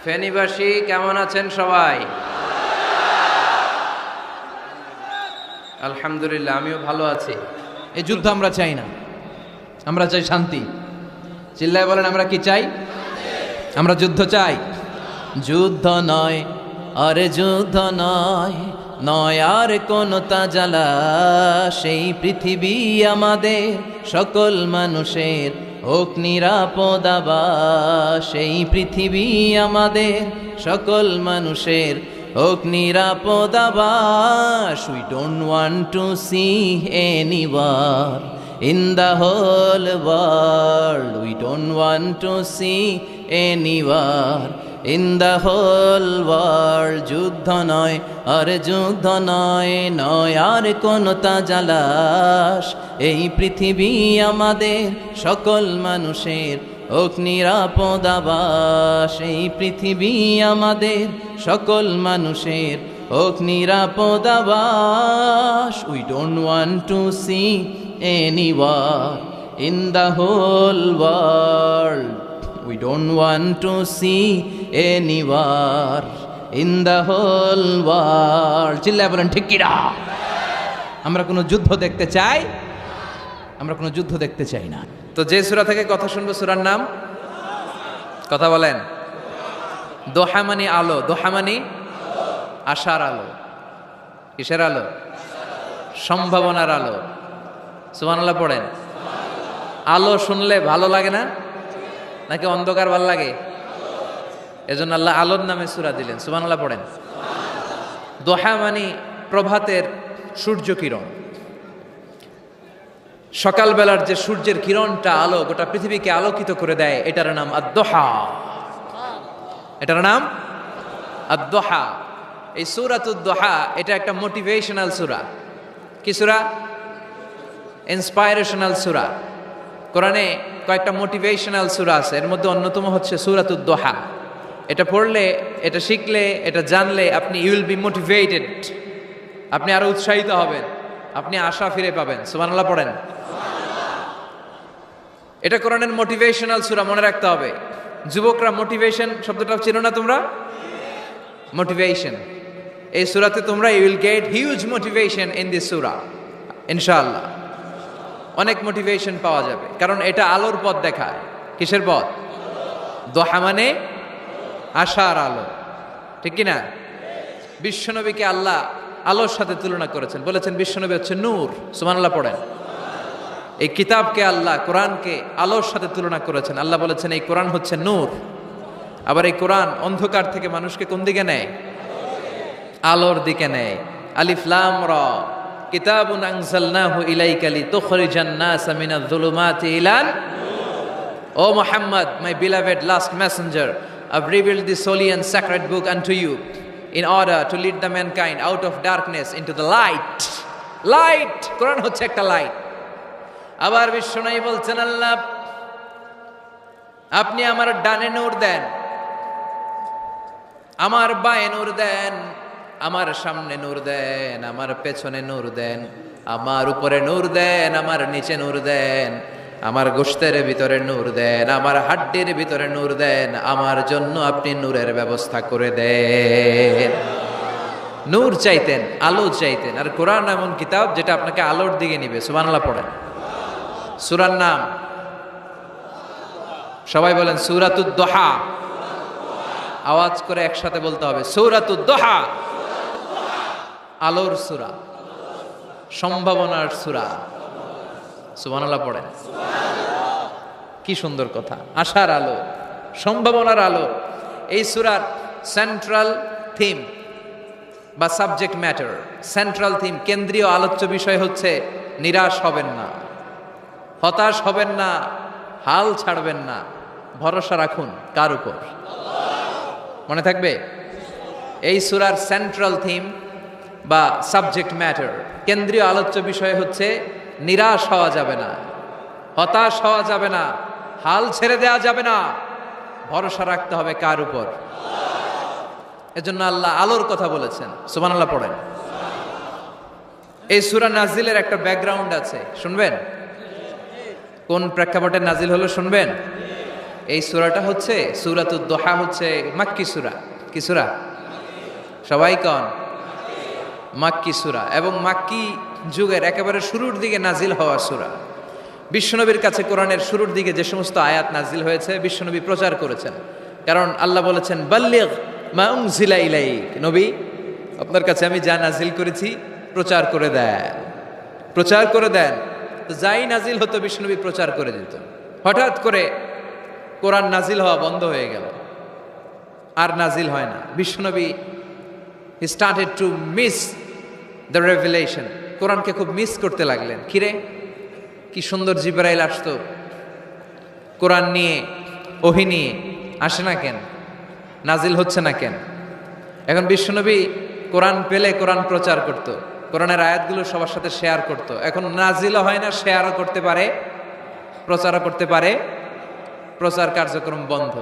ফেনীবাসী কেমন আছেন সবাই? আলহামদুলিল্লাহ, আমিও ভালো আছি। এই যুদ্ধ আমরা চাই না, আমরা চাই শান্তি। চিল্লায় বলেন, আমরা কি চাই? আমরা যুদ্ধ চাই। যুদ্ধ নয় আরে যুদ্ধ নয়, নয় আর কোন তাজালা, সেই পৃথিবী আমাদের সকল মানুষের হোক নিরাপদ আবাস। সেই পৃথিবী আমাদের সকল মানুষের হোক নিরাপদ আবাস। We don't want to see any war in the whole world. We don't want to see any war in the whole world. যুদ্ধ নয় আর যুদ্ধ নয়, নয় আর কোন তাজালাশ, এই পৃথিবী আমাদের সকল মানুষের হোক নিরাপদ আবাস। এই পৃথিবী আমাদের সকল মানুষের হোক নিরাপদ আবাস। We don't want to see any war in the whole world. We don't want to see any war in the whole world. চিল্লায় বলেন ঠিক কি না? আমরা কোনো যুদ্ধ দেখতে চাই? আমরা কোনো যুদ্ধ দেখতে চাই না। তো যে সূরা থেকে কথা শুনবো, সূরার নাম কথা বলেন। দোহা মানে আলো, দোহা মানে আশার আলো। কিসের আলো? সম্ভাবনার আলো। সুবহানাল্লাহ পড়েন। আলো শুনলে ভালো লাগে না নাকি অন্ধকার ভালো লাগে? এজন্য আল্লাহ আলোর নামে সূরা দিলেন। সুবহানাল্লাহ পড়েন। দোহা মানে প্রভাতের সূর্য কিরণ। সকালবেলার যে সূর্যের কিরণটা আলো গোটা পৃথিবীকে আলোকিত করে দেয়, এটার নাম আদ-দোহা। এটার নাম আদ-দোহা। এই সূরাতুদ দোহা এটা একটা মোটিভেশনাল সূরা। কি সূরা? ইন্সপাইরেশনাল সূরা। কোরআনে কয়েকটা মোটিভেশনাল সূরা আছে, এর মধ্যে অন্যতম হচ্ছে সূরাতুদ দোহা। এটা পড়লে, এটা শিখলে, এটা জানলে আপনি ইউ উইল বি মোটিভেটেড, আপনি আরো উৎসাহিত হবেন, আপনি আশা ফিরে পাবেন। সুবহানাল্লাহ পড়েন। এটা কোরআনের মোটিভেশনাল সূরা, মনে রাখতে হবে। যুবকরা মোটিভেশন শব্দটা চিনো না তোমরা? মোটিভেশন এই সূরাতে তোমরা you will get huge motivation in this surah ইনশাআল্লাহ। অনেক মোটিভেশন পাওয়া যাবে, কারণ এটা আলোর পথ দেখায়। কিসের পথ? দোহা মানে আশার আলো, ঠিক কি না? বিশ্বনবীকে আল্লাহ আলোর সাথে তুলনা করেছেন, বলেছেন বিশ্বনবী হচ্ছে নূর। সুবহানাল্লাহ পড়েন। এই কিতাবকে আল্লাহ, কোরআনকে আলোর সাথে তুলনা করেছেন। আল্লাহ বলেছেন এই কোরআন হচ্ছে নূর। আবার এই কোরআন অন্ধকার থেকে মানুষকে কোন দিকে নেয়? আলোর দিকে নেয়। আলিফ লাম রা, কিতাবুন আনজালনাহু ইলাইকা লিতুখরিজান নাসা মিনাজ-যুলুমাতি ইলান নূর। ও Muhammad, my beloved last messenger, I've revealed this holy and sacred book unto you in order to lead the mankind out of darkness into the light. Light, কোরআন হচ্ছে একটা লাইট। আবার বিশ্বনবী বলছেন, আল্লাহ আপনি আমার ডানে নূর দেন, আমার বায়ে নূর দেন, আমার সামনে নূর দেন, আমার পেছনে নূর দেন, আমার উপরে নূর দেন, আমার নিচে নূর দেন, আমার গোশতের ভিতরে নূর দেন, আমার হাড্ডির ভিতরে নূর দেন, আমার জন্য আপনি নূরের ব্যবস্থা করে দেন। নূর চাইতেন, আলো চাইতেন। আর কোরআন এমন কিতাব যেটা আপনাকে আলোর দিকে নিবে। সুবহানাল্লাহ পড়েন। সূরার নাম সবাই বলেন সূরাতুদ দোহা। আওয়াজ করে একসাথে বলতে হবে, সূরাতুদ দোহা। আলোর সূরা, সম্ভাবনার সূরা। সুবহানাল্লাহ পড়েন। কি সুন্দর কথা! আশার আলো, সম্ভাবনার আলো। এই সূরার সেন্ট্রাল থিম বা সাবজেক্ট ম্যাটার, সেন্ট্রাল থিম, কেন্দ্রীয় আলোচ্য বিষয় হচ্ছে নিরাশ হবেন না, হতাশ হবেন না, হাল ছাড়বেন না, ভরসা রাখুন কার উপর? মনে থাকবে? এই সূরার সেন্ট্রাল থিম বা সাবজেক্ট ম্যাটার, কেন্দ্রীয় আলোচ্য বিষয় হচ্ছে নিরাশ হওয়া যাবে না, হতাশ হওয়া যাবে না, হাল ছেড়ে দেওয়া যাবে না, ভরসা রাখতে হবে কার উপর? এজন্য আল্লাহ আলোর কথা বলেছেন। সুবহানাল্লাহ পড়েন। এই সূরা নাজিলের একটা ব্যাকগ্রাউন্ড আছে, শুনবেন? কোন প্রেক্ষাপটে নাজিল হলো শুনবেন? এই সূরাটা হচ্ছে সূরাতুদ দোহা, হচ্ছে মাক্কি সূরা। কি সূরা? সবাই কন মাক্কি সূরা, এবং মাক্কি যুগের একেবারে শুরুর দিকে নাজিল হওয়া সূরা। বিশ্বনবীর কাছে কোরআনের শুরুর দিকে যে সমস্ত আয়াত নাজিল হয়েছে বিশ্বনবী প্রচার করেছেন, কারণ আল্লাহ বলেছেন বাল্লিগ মা উনজিলা ইলাইক, নবী আপনার কাছে আমি যা নাজিল করেছি প্রচার করে দেন, প্রচার করে দেন। তো যাই নাজিল হতো বিশ্বনবী প্রচার করে দিত। হঠাৎ করে কোরআন নাজিল হওয়া বন্ধ হয়ে গেল, আর নাজিল হয় না। বিশ্বনবী he started to miss the revelation, কোরআনকে খুব মিস করতে লাগলেন। কিরে কি সুন্দর জিবরাইল আসতো কোরআন নিয়ে, ওহী নিয়ে, আসে না কেন, নাজিল হচ্ছে না কেন? এখন বিশ্বনবী কোরআন পেলে কোরআন প্রচার করত, কোরআনের আয়াতগুলো সবার সাথে শেয়ার করত। এখন নাজিলও হয় না, শেয়ারও করতে পারে, প্রচারও করতে পারে, প্রচার কার্যক্রম বন্ধ।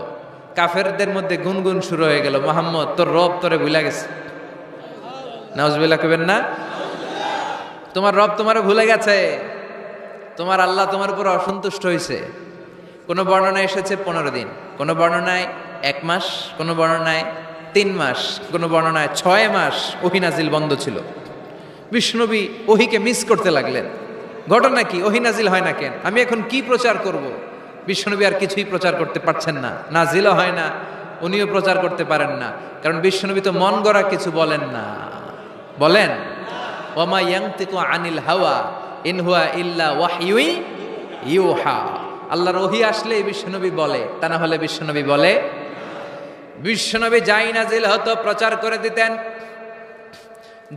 কাফেরদের মধ্যে গুনগুন শুরু হয়ে গেল, মুহাম্মদ তোর রব তোরে ভুলে গেছে। নাউজুবিল্লাহ কইবেন না? তোমার রব তোমারে ভুলে গেছে, তোমার আল্লাহ তোমার উপর অসন্তুষ্ট হয়েছে। কোনো বর্ণনায় এসেছে 15 দিন, কোনো বর্ণনায় 1 মাস, কোনো বর্ণনায় 3 মাস, কোনো বর্ণনায় 6 মাস ওহী নাজিল বন্ধ ছিল। বিশ্বনবী ওহীকে মিস করতে লাগলেন। ঘটনা কি? ওহী নাজিল হয় না কেন? আমি এখন কি প্রচার করব? বিশ্বনবী আর কিছুই প্রচার করতে পারছেন না, নাজিলও হয় না, উনিও প্রচার করতে পারেন না, কারণ বিশ্বনবী তো মন গড়া কিছু বলেন না। বলেন ওয়ামা ইয়ানতিকু আনিল হাওয়া ইন হুয়া ইল্লা ওয়াহয়ুই ইউহা। আল্লাহর ওহী আসলে বিশ্বনবী বলে, তা না হলে বিশ্বনবী বলে। বিশ্বনবী যাই নাজিল হতো প্রচার করে দিতেন,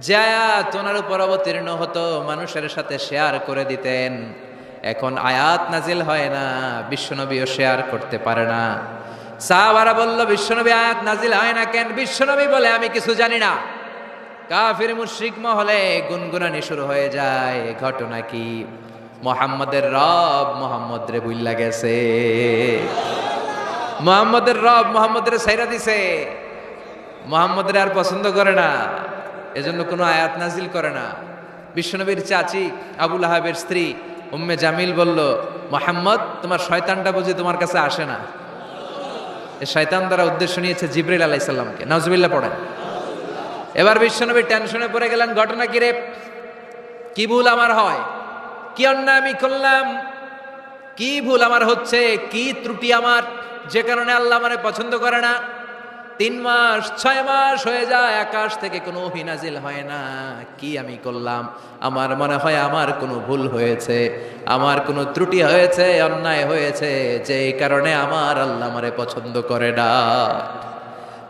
যা ওনার উপর অবতীর্ণ হতো মানুষের সাথে শেয়ার করে দিতেন। এখন আয়াত নাজিল হয় না, বিশ্বনবীও শেয়ার করতে পারে না। সাহাবারা বলল বিশ্বনবী আয়াত নাজিল হয় না কেন? বিশ্বনবী বলে আমি কিছু জানি না। কাফির মুশরিক মহলে গুনগুনানি শুরু হয়ে যায়। ঘটনা কি? মুহাম্মাদের রব মুহাম্মদ রে ভুইল্লা গেছে, মুহাম্মাদের রব মুহাম্মদের ছাইরা দিছে, মুহাম্মদের আর পছন্দ করে না, এজন্য কোনো আয়াত নাজিল করে না। বিশ্বনবীর চাচি আবু লাহাবের স্ত্রী উম্মে জামিল বলল, মুহাম্মদ তোমার শয়তানটা বুঝি তোমার কাছে আসে না? এই শয়তান দ্বারা উদ্দেশ্য নিয়েছে জিবরিল আলাইহিস সালামকে। নাউজুবিল্লাহ পড়েন। এবার বিশ্বনবী টেনশনে পড়ে গেলেন, ঘটনা কি রে? কি ভুল আমার হয়? কি অন্যায় আমি করলাম? কি ভুল আমার হচ্ছে? কি ত্রুটি আমার, যে কারণে আল্লাহ আমারে পছন্দ করে না? 3 মাস 6 মাস হয়ে যায়, আকাশ থেকে কোনো ওহী নাজিল হয় না। কি আমি করলাম? আমার মনে হয় আমার কোনো ভুল হয়েছে, আমার কোনো ত্রুটি হয়েছে, অন্যায় হয়েছে, যে কারণে আমার আল্লাহ আমারে পছন্দ করে না।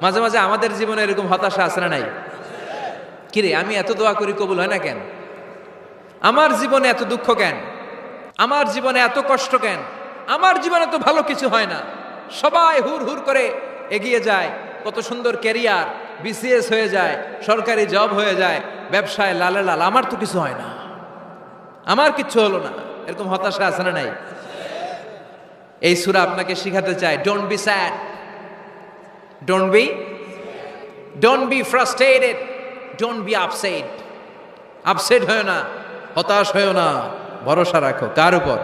মাঝে মাঝে আমাদের জীবনে এরকম হতাশা আছে না নাই? কিরে আমি এত দোয়া করি কবুল হয় না কেন? আমার জীবনে এত দুঃখ কেন? আমার জীবনে এত কষ্ট কেন? আমার জীবনে তো ভালো কিছু হয় না, সবাই হুর হুর করে এগিয়ে যায়, কত সুন্দর ক্যারিয়ার, বিসিএস হয়ে যায়, সরকারি জব হয়ে যায়, ব্যবসায় লালে লাল, আমার তো কিছু হয় না, আমার কিচ্ছু হলো না। এরকম হতাশা আছে না নাই? এই সূরা আপনাকে শিখাতে চায়, don't be sad, don't be frustrated, don't be upset. Upset হয়েও না, হতাশ হয়েও না, ভরসা রাখো কার উপর?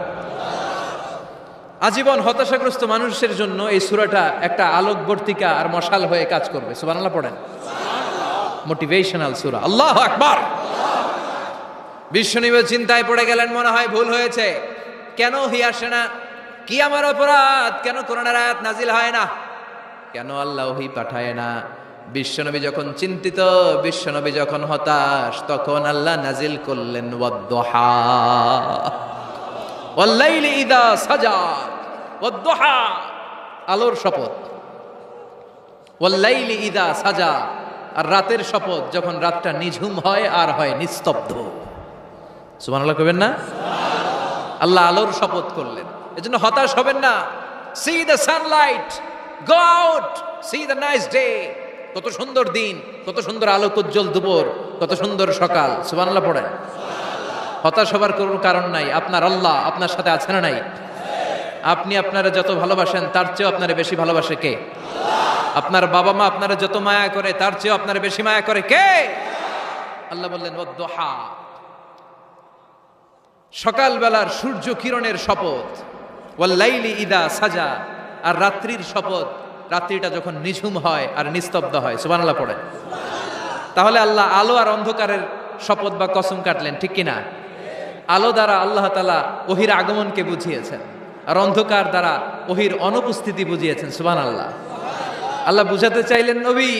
আজীবন হতাশাগ্রস্ত মানুষের জন্য এই সূরাটা একটা আলোকবর্তিকা আর মশাল হয়ে কাজ করবে। সুবহানাল্লাহ পড়েন। মোটিভেশনাল সূরা। আল্লাহু আকবার। বিশ্বনবী চিন্তায় পড়ে গেলেন, মনে হয় ভুল হয়েছে, কেন ওহী আসে না? কি আমার অপরাধ? কেন কোরআনের আয়াত নাজিল হয় না? কেন আল্লাহ ওহী পাঠায় না? বিশ্বনবী যখন চিন্তিত, বিশ্বনবী যখন হতাশ, তখন আল্লাহ নাজিল করলেন ওয়াদ-দুহা ওয়াল-লাইলি ইযা সাজা, ওয়াদ-দুহা আলোর শপথ, ওয়াল-লাইলি ইযা সাজা আর রাতের শপথ, যখন রাতটা নিঝুম হয় আর হয় নিস্তব্ধ। সুবহানাল্লাহ কইবেন না? আল্লাহ আলোর শপথ করলেন। এজন্য হতাশ হবেন না। C the Sunlight, go out, C the nice day. কত সুন্দর দিন, কত সুন্দর আলোক উজ্জ্বল দুপুর, কত সুন্দর সকাল। সুবহানাল্লাহ পড়েন। হতাশ হবার কোনো কারণ নাই। আপনার আল্লাহ আপনার সাথে আছে না নাই? আপনি আপনারা যত ভালোবাসেন তার চেয়েও আপনারা বেশি ভালোবাসে কে? আপনার বাবা মা আপনারা যত মায়া করে তার চেয়েও আপনারা বেশি মায়া করে কে? আল্লাহ বললেন ওয়াদ-দুহা, সকালবেলার সূর্য কিরণের শপথ, ওয়াল-লাইলি ইযা সাজা আর রাত্রির শপথ, রাত্রিটা যখন নিঝুম হয় আর নিস্তব্ধ হয়। সুবহানাল্লাহ পড়েন। তাহলে আল্লাহ আলো আর অন্ধকারের শপথ বা কসম কাটলেন, ঠিক কিনা? আলো দ্বারা আল্লাহ তাআলা ওহির আগমনকে বুঝিয়েছেন, আর অন্ধকার দ্বারা ওহির অনুপস্থিতি বুঝিয়েছেন। সুবহানাল্লাহ। আল্লাহ বুঝাতে চাইলেন, নবী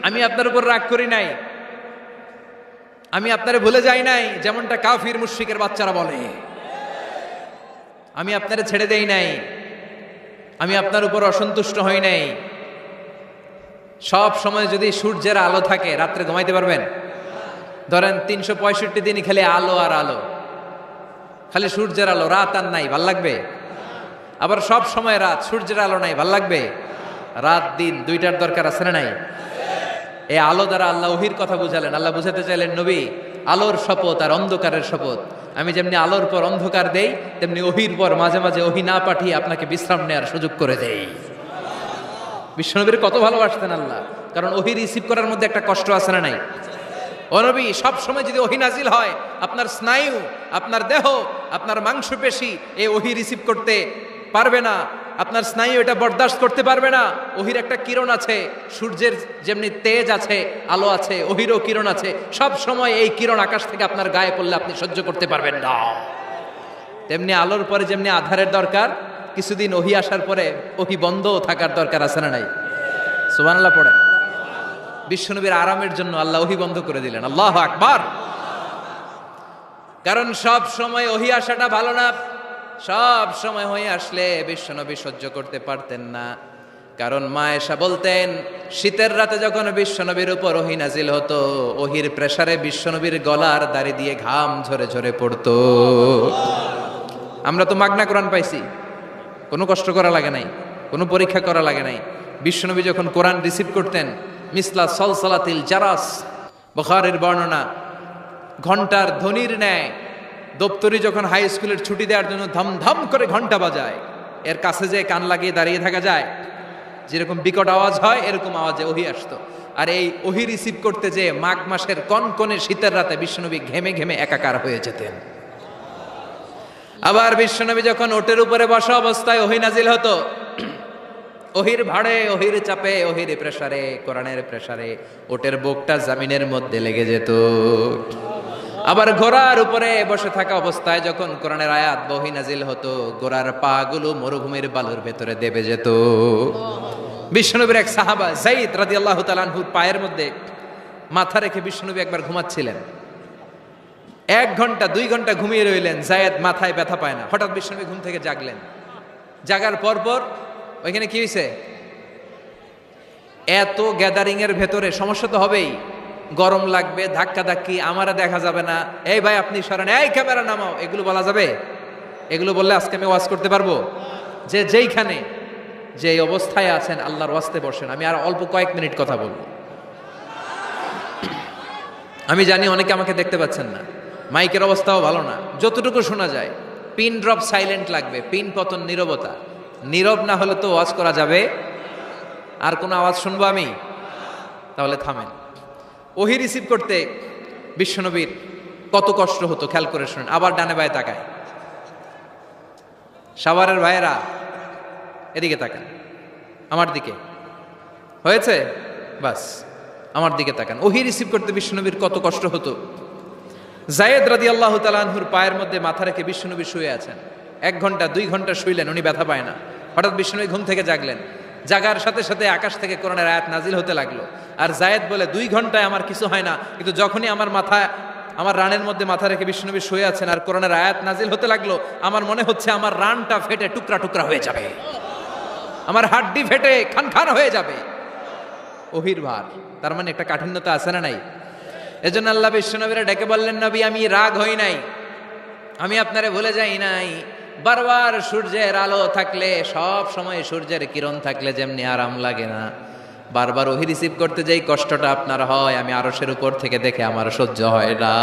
আমি আপনার উপর রাগ করি নাই, আমি আপনারে ভুলে যাই নাই, যেমনটা কাফির মুশরিকের বাচ্চারা বলে। আমি আপনারে ছেড়ে দেই নাই, আমি আপনার উপর অসন্তুষ্ট হই নাই। সব সময় যদি সূর্যের আলো থাকে, রাত্রে ঘুমাইতে পারবেন? ধরেন 365 দিনই খালি আলো আর আলো, খালি সূর্যের আলো, রাত আর নাই, ভাল লাগবে? আবার সব সময় রাত, সূর্যের আলো নাই, ভাল লাগবে? রাত দিন দুইটার দরকার আছে না নাই? এই আলো দ্বারা আল্লাহ ওহির কথা বুঝালেন। আল্লাহ বুঝাতে চাইলেন, নবী আলোর শপথ আর অন্ধকারের শপথ, আমি যেমনি আলোর পর অন্ধকার দেই, তেমনি ওহির পর মাঝে মাঝে ওহি না পাঠিয়ে আপনাকে বিশ্রাম নেওয়ার সুযোগ করে দেই। বিশ্বনবীর কত ভালোবাসতেন আল্লাহ, কারণ ওহি রিসিভ করার মধ্যে একটা কষ্ট আছে না নাই? ও নবী, সব সময় যদি ওহি নাজিল হয়, আপনার স্নায়ু, আপনার দেহ, আপনার মাংসপেশি এই ওহি রিসিভ করতে পারবে না, আপনার স্নায়ু এটা বরদাস্ত করতে পারবে না। ওহির একটা কিরণ আছে, সূর্যের যেমনি তেজ আছে, আলো আছে, ওহিরও কিরণ আছে। সব সময় এই কিরণ আকাশ থেকে আপনার গায়ে পড়লে আপনি সহ্য করতে পারবেন না। তেমনি আলোর পরে যেমনি আধারের দরকার, কিছুদিন ওহি আসার পরে ওহি বন্ধ থাকার দরকার আছে না নাই? সুবহানাল্লাহ পড়ে। বিশ্বনবীর আরামের জন্য আল্লাহ ওহি বন্ধ করে দিলেন। আল্লাহু আকবার। কারণ সব সময় ওহি আসাটা ভালো না। সব সময় হয়ে আসলে বিশ্বনবী সহ্য করতে পারতেন না। কারণ মা আয়েশা বলতেন, শীতের রাতে যখন বিশ্বনবীর উপর ওহি নাজিল হতো, ওহির প্রেসারে বিশ্বনবীর গলার দাড়ি দিয়ে ঘাম ঝরে ঝরে পড়তো। আমরা তো মাগনা কোরআন পাইছি, কোনো কষ্ট করা লাগে নাই, কোনো পরীক্ষা করা লাগে নাই। বিশ্বনবী যখন কোরআন রিসিভ করতেন, মিসলা সলসলাতিল জারাস, বুখারীর বর্ণনা, ঘন্টার ধ্বনির ন্যায় দপ্তরি যখন হাই স্কুলের ছুটি দেওয়ার জন্য ধমধম করে ঘন্টা বাজায়, এর কাছে যে কান লাগিয়ে দাঁড়িয়ে থাকা যায়, যেরকম বিকট আওয়াজ হয়, এরকম আওয়াজে ওহি আসতো। আর এই ওহি রিসিভ করতে যে মাঘ মাসের কনকনে শীতের রাতে বিশ্বনবী ঘেমে ঘেমে একাকার হয়ে যেতেন। আবার বিশ্বনবী যখন ওটের উপরে বসা অবস্থায় ওহি নাজিল হতো, ওহির ভাড়ে, ওহির চাপে, ওহির প্রেসারে, কোরআনের প্রেসারে ওটের বুকটা জমিনের মধ্যে লেগে যেত। আবার ঘোড়ার উপরে বসে থাকা অবস্থায় যখন কোরআনের আয়াত ওহি নাজিল হতো, ঘোড়ার পা গুলো মরুভূমির বালুর ভেতরে দেবে যেত। বিশ্বনবীর এক সাহাবা যায়েদ রাদিয়াল্লাহু তাআলা আনহুর পায়ের মধ্যে মাথা রেখে বিশ্বনবী একবার ঘুমাচ্ছিলেন। 1 ঘন্টা 2 ঘন্টা ঘুমিয়ে রইলেন, যায়েদ মাথায় ব্যথা পায় না। হঠাৎ বিশ্বনবী ঘুম থেকে জাগলেন। জাগার পরপর ওইখানে কি হয়েছে? এত গ্যাদারিং এর ভেতরে সমস্যা তো হবেই, গরম লাগবে, ধাক্কা ধাক্কি, আমারা দেখা যাবে না, এই ভাই আপনি সরেন, এই ক্যামেরা নামাও, এগুলো বলা যাবে? এগুলো বললে আজকে আমি ওয়াজ করতে পারবো? যে যেইখানে যে অবস্থায় আছেন আল্লাহর ওয়াস্তে বসেন। আমি আর অল্প কয়েক মিনিট কথা বলবো। আমি জানি অনেকে আমাকে দেখতে পাচ্ছেন না, মাইকের অবস্থাও ভালো না, যতটুকু শোনা যায় পিন ড্রপ সাইলেন্ট লাগবে, পিন পতন নীরবতা। নীরব না হলে তো ওয়াজ করা যাবে? আর কোনো আওয়াজ শুনবো আমি? তাহলে থামেন। ওহি রিসিভ করতে বিশ্বনবীর কত কষ্ট হতো খেয়াল করে শুনেন। আবার ডানে বায়ে তাকায়, সাভারের ভাইয়েরা এদিকে তাকান, আমার দিকে হয়েছে, বাস আমার দিকে তাকান। ওহি রিসিভ করতে বিশ্বনবীর কত কষ্ট হতো। যায়েদ রাদিয়াল্লাহু তাআলা আনহুর পায়ের মধ্যে মাথা রেখে বিশ্বনবী শুয়ে আছেন। 1 ঘন্টা 2 ঘন্টা শুইলেন, উনি ব্যথা পায় না। হঠাৎ বিশ্বনবী ঘুম থেকে জাগলেন। জাগার সাথে সাথে আকাশ থেকে কোরআনের আয়াত নাজিল হতে লাগলো। আর যায়েদ বলে, 2 ঘন্টায় আমার কিছু হয় না, কিন্তু যখনই আমার রানের মধ্যে মাথা রেখে বিশ্বনবী শুয়ে আছেন আর কোরআনের আয়াত নাজিল হতে লাগলো, আমার মনে হচ্ছে আমার রানটা ফেটে টুকরা টুকরা হয়ে যাবে, আমার হাড্ডি ফেটে খান খান হয়ে যাবে। ওহির ভার, তার মানে একটা কাঠিন্যতা আছে না নাই? এজন্য আল্লাহ বিশ্বনবীরা ডেকে বললেন, নবী আমি রাগ হই নাই, আমি আপনারে ভুলে যাই নাই। বারবার সূর্যের আলো থাকলে, সব সময় সূর্যের কিরণ থাকলে যেমনি আরাম লাগে না, বারবার ওহি রিসিভ করতে যেই কষ্টটা আপনার হয়, আমি আরশের উপর থেকে দেখে আমার সহ্য হয় না।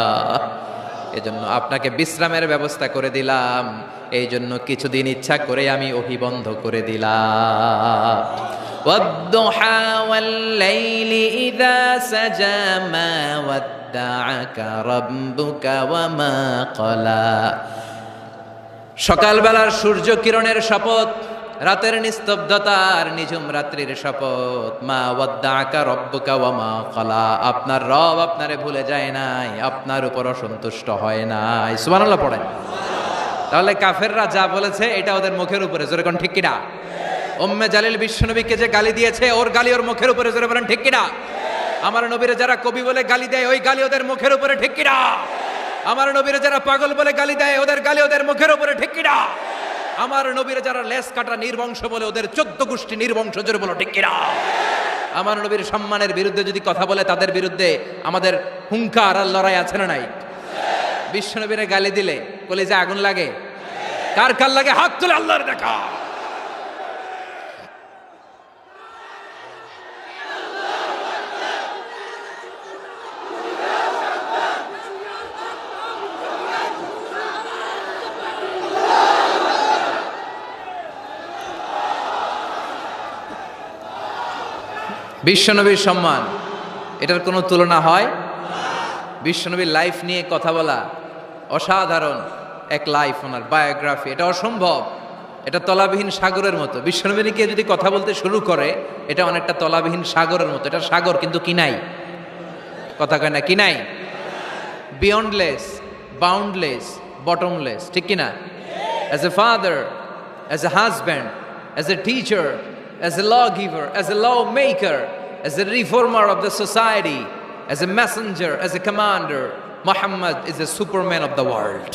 এজন্য আপনাকে বিশ্রামের ব্যবস্থা করে দিলাম, এই জন্য কিছুদিন ইচ্ছা করে আমি ওহি বন্ধ করে দিলাম। ওয়াদ-দুহা ওয়াল-লাইলি ইযা সাজা মা ওয়াদ্দাআকা রাব্বুকা ওয়া মা ক্বালা। সকালবেলার সূর্য কিরণের শপথ, রাতের নিস্তব্ধতার নিঝুম রাত্রির শপথ, মা ওয়াদ্দাআকা রব্বুকা ওয়া মা ক্বালা, আপনার রব আপনারে ভুলে যায় নাই, আপনার উপর অসন্তুষ্ট হয় নাই। সুবহানাল্লাহ পড়েন। তাহলে কাফেররা যা বলেছে এটা ওদের মুখের উপরে, জোরে কোন ঠিক কিনা? উম্মে জালিল বিশ্বনবীকে যে গালি দিয়েছে ওর গালি ওর মুখের উপরে, জোরে বলেন ঠিক কিনা? আমার নবীরে যারা কবি বলে গালি দেয় ওই গালি ওদের মুখের উপরে, ঠিক কিনা? আমার নবীরে যারা পাগল বলে গালি দেয় ওদের গালি ওদের মুখের উপরে, ঠিক কিনা? আমার নবীরে যারা লেস কাটা নির্বংশ বলে ওদের 14 গোষ্ঠী নির্বংশ, জোরে বলো ঠিক কিনা? আমার নবীর সম্মানের বিরুদ্ধে যদি কথা বলে তাদের বিরুদ্ধে আমাদের হুঙ্কার আর লড়াই আছে না নাই? বিশ্বনবীরে গালি দিলে কলিজা আগুন লাগে? কার কার লাগে? হাত তুলে আল্লাহর দেখা। বিশ্বনবীর সম্মান, এটার কোনো তুলনা হয়? বিশ্বনবীর লাইফ নিয়ে কথা বলা অসাধারণ এক লাইফ, ওনার বায়োগ্রাফি, এটা অসম্ভব, এটা তলাবিহীন সাগরের মতো। বিশ্বনবী নিয়ে যদি কথা বলতে শুরু করে এটা অনেকটা তলাবিহীন সাগরের মতো। এটা সাগর কিন্তু কি নাই? কথা কয় না, কি নাই? বিয়ন্ডলেস, বাউন্ডলেস, বটমলেস, ঠিক কিনা? As a father, as a husband, as a teacher, as a lawgiver, as a lawmaker, as a reformer of the society, as a messenger, as a commander, Muhammad is a superman of the world.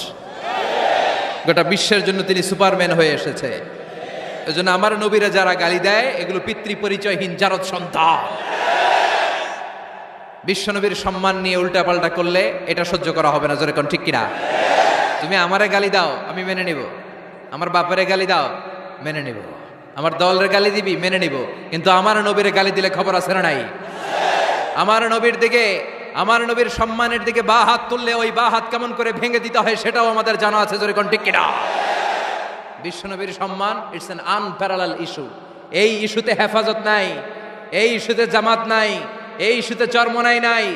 গোটা বিশ্বের জন্য তিনি Superman হয়ে এসেছে। এজন্য আমার নবীরা যারা গালি দেয় এগুলো পিতৃ পরিচয়হীন জারদ সন্তান। বিশ্বনবীর সম্মান নিয়ে উল্টাপাল্টা করলে এটা সহ্য করা হবে না, জোরে কোন ঠিক কিনা? তুমি আমারে গালি দাও আমি মেনে নিব, আমার বাপেরে গালি দাও মেনে নিব, আমার দলের গালি দিবি মেনে নিব, কিন্তু আমার নবীর গালি দিলে খবর আছে না নাই? আমার নবীর দিকে, আমার নবীর সম্মানের দিকে বা হাত তুললে ওই বা হাত কেমন করে ভেঙে দিতে হয় সেটাও আমাদের জানা আছে, জোরে কোন ঠিক কিনা? বিশ্বনবীর সম্মান ইটস অ্যান আনপ্যারালাল ইস্যু। এই ইস্যুতে হেফাজত নাই, এই ইস্যুতে জামাত নাই, এই ইস্যুতে চরমনাই নাই,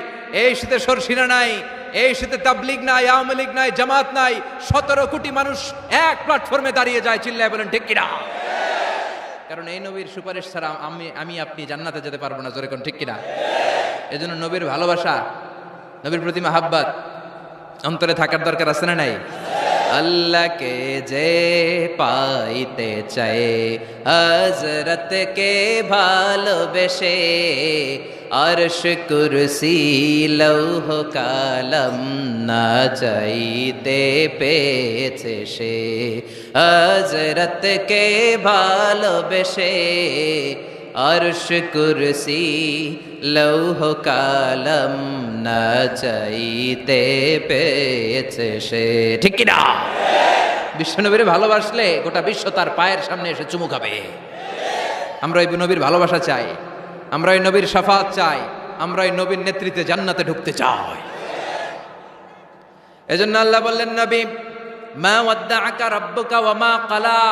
এই ইস্যুতে সরসিনা নাই, এই ইস্যুতে তাবলিগ নাই, আওয়ামী লীগ নাই, জামাত নাই। 17 কোটি মানুষ এক প্ল্যাটফর্মে দাঁড়িয়ে যায়, চিল্লায় বলেন ঠিক কিনা? কারণ এই নবীর সুপারিশ ছাড়া আমি আপনি জান্নাতে যেতে পারবো না, জোরে কোন ঠিক কিনা? এজন্য নবীর ভালোবাসা, নবীর প্রতি মাহাব্বত অন্তরে থাকার দরকার আছে না নাই? আল্লাহকে যে পাইতে চায় হযরতকে ভালোবেসে, আরশ কুরসি লৌহ কালাম না চাইতে পেয়েছে সে, হযরতকে ভালোবেসে আরশ কুরসি লৌহ কালাম না চাইতে পেয়েছে সে, ঠিক কিনা? বিশ্বনবীর ভালোবাসলে গোটা বিশ্ব তার পায়ের সামনে এসে চুমু খাবে। আমরা ওই নবীর ভালোবাসা চাই, আমরা ওই নবীর শাফাত চাই, আমরা ওই নবীর নেতৃত্বে জান্নাতে ঢুকতে চাই। এজন্য আল্লাহ বললেন, নবী মা ওয়াদ্দাআকা রাব্বুকা ওয়া মা ক্বালা,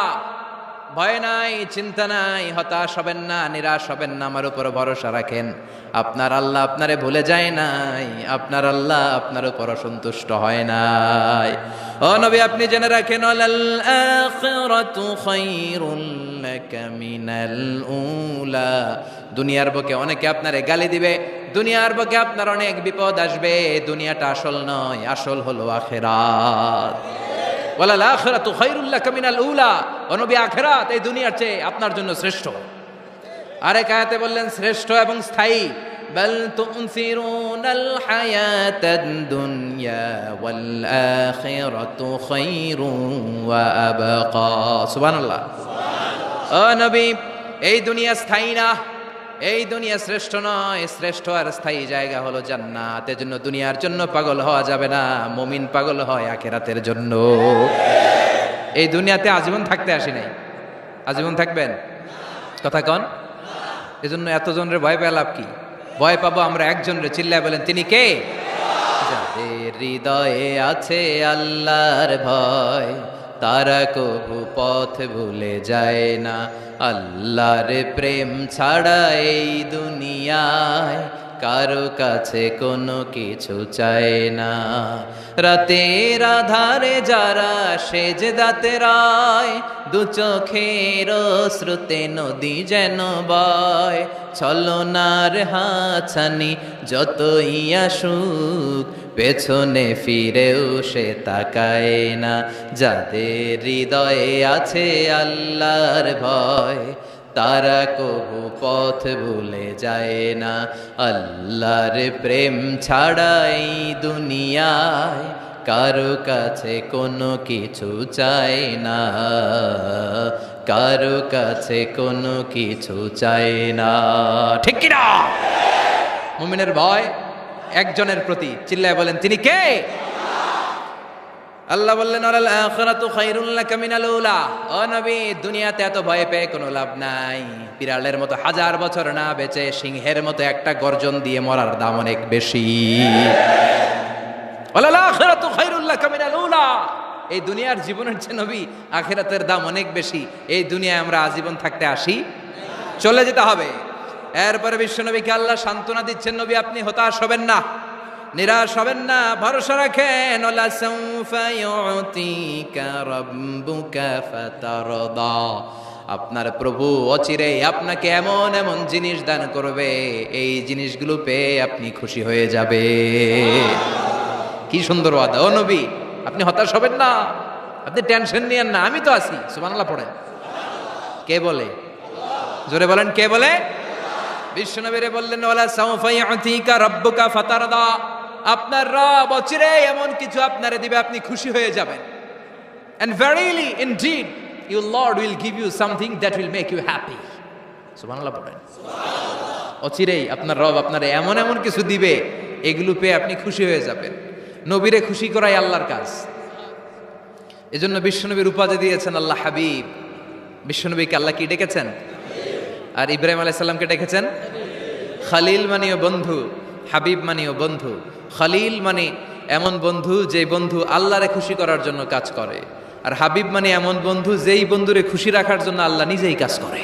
ভয় নাই, চিন্তা নাই, হতাশ হবেন না, নিরাশ হবেন না, আমার উপর ভরসা রাখেন। আপনার আল্লাহ আপনারে ভুলে যায় নাই, আপনার আল্লাহ আপনার উপর অসন্তুষ্ট হয় নাই। ও নবী আপনি জেনে রাখেন, আল আখিরাতু খায়রুল লাকা মিনাল উলা, দুনিয়ার বুকে অনেকে আপনারে গালি দিবে, দুনিয়ার বুকে আপনার অনেক বিপদ আসবে, দুনিয়াটা আসল নয়, আসল হলো আখিরাত। ওয়ালাল আখিরাতু খায়রুল লাকা মিনাল উলা, ও নবী আখিরাত এই দুনিয়ার চেয়ে আপনার জন্য শ্রেষ্ঠ। আরেক আয়াতে বললেন শ্রেষ্ঠ এবং স্থায়ী, বাল তুনসিরুনাল হায়াতাদ দুনিয়া ওয়াল আখিরাতু খায়রুন ওয়া আবকা। সুবহানাল্লাহ। ও নবী এই দুনিয়া স্থায়ী না, এই দুনিয়া শ্রেষ্ঠ নয়, শ্রেষ্ঠ আর স্থায়ী জায়গা হলো জান্নাত। এজন্য দুনিয়ার জন্য পাগল হওয়া যাবে না, মুমিন পাগল হয় আখিরাতের জন্য। এই দুনিয়াতে আজীবন থাকতে আসি নাই, আজীবন থাকবেন? কথা কন। এজন্য এতজনের ভয় পেয়ে লাভ কি? ভয় পাবো আমরা একজনের, চিল্লায় বলেন তিনি কে? যাদের হৃদয়ে আছে আল্লাহর ভয়, তারা কবু পথ ভুলে যায় না। আল্লাহর প্রেম ছাড়া এই দুনিয়ায় কারো কাছে কোনো কিছু চায় না। রাতের আধারে যারা সেজদাতে রায়, দু চোখের শ্রুতে নদী যেন বয়। ছলনার হাছানি যতই আসুক, পেছনে ফিরেও সে তাকায় না। যাদের হৃদয়ে আছে আল্লাহর ভয়, তারা কবু পথ ভুলে যায় না। আল্লাহর প্রেম ছাড়াই দুনিয়ায় কারো কাছে কোনো কিছু চায় না, কারো কাছে কোনো কিছু চায় না। ঠিক কিনা? মুমিনের ভয় একজনের প্রতি, চিল্লায় বলেন তিনি কে? আল্লাহ বললেন আল আখিরাতু খায়রুল লাকা মিনাল উলা। ও নবী, দুনিয়াতে এত ভয় পেয়ে কোনো লাভ নাই। বিড়ালের মতো 1000 বছর না বেঁচে সিংহের মতো একটা গর্জন দিয়ে মরার দাম অনেক বেশি। আল আখিরাতু খায়রুল লাকা মিনাল উলা। এই দুনিয়ার জীবনের চেয়ে নবী আখিরাতের দাম অনেক বেশি। এই দুনিয়ায় আমরা আজীবন থাকতে আসি, চলে যেতে হবে। এরপরে বিশ্বনবীকে আল্লাহ সান্ত্বনা দিচ্ছেন, নবী আপনি হতাশ হবেন না, নিরাশ হবেন না, ভরসা রাখেন। ওয়ালা সাউফা ইউতিকা রাব্বুকা ফাতারদা। আপনার প্রভু অচিরেই আপনাকে এমন এমন জিনিস দান করবে, এই জিনিসগুলো পেয়ে আপনি খুশি হয়ে যাবে। কি সুন্দর ওয়াদা। ও নবী, আপনি হতাশ হবেন না, আপনি টেনশন নিয়েন না, আমি তো আছি। সুবহানাল্লাহ পড়েন। কে বলে? জোরে বলেন, কে বলে? বিশ্বনবীরে বললেন ওয়ালা সাউফা ইউতিকা রাব্বুকা ফাতারদা। আপনার রব অচিরে এমন কিছু আপনারে দিবে, আপনি খুশি হয়ে যাবেন। And verily indeed your Lord will give you something that will make you happy. সুবহানাল্লাহ পড়েন। অচিরেই আপনার রব আপনারে এমন এমন কিছু দিবে, এগুলো পেয়ে আপনি খুশি হয়ে যাবেন। নবীরে খুশি করাই আল্লাহর কাজ। এজন্য বিশ্বনবীর উপাধি দিয়েছেন আল্লাহ হাবিব। বিশ্বনবীকে আল্লাহ কি ডেকেছেন? আর ইব্রাহিম আলাইহিস সালামকে ডেকেছেন খালিল, মানেও বন্ধু, হাবিব মানেও বন্ধু। খালিল মানে এমন বন্ধু যে বন্ধু আল্লাহরে খুশি করার জন্য কাজ করে, আর হাবিব মানে এমন বন্ধু যেই বন্ধুরে খুশি রাখার জন্য আল্লাহ নিজেই কাজ করে।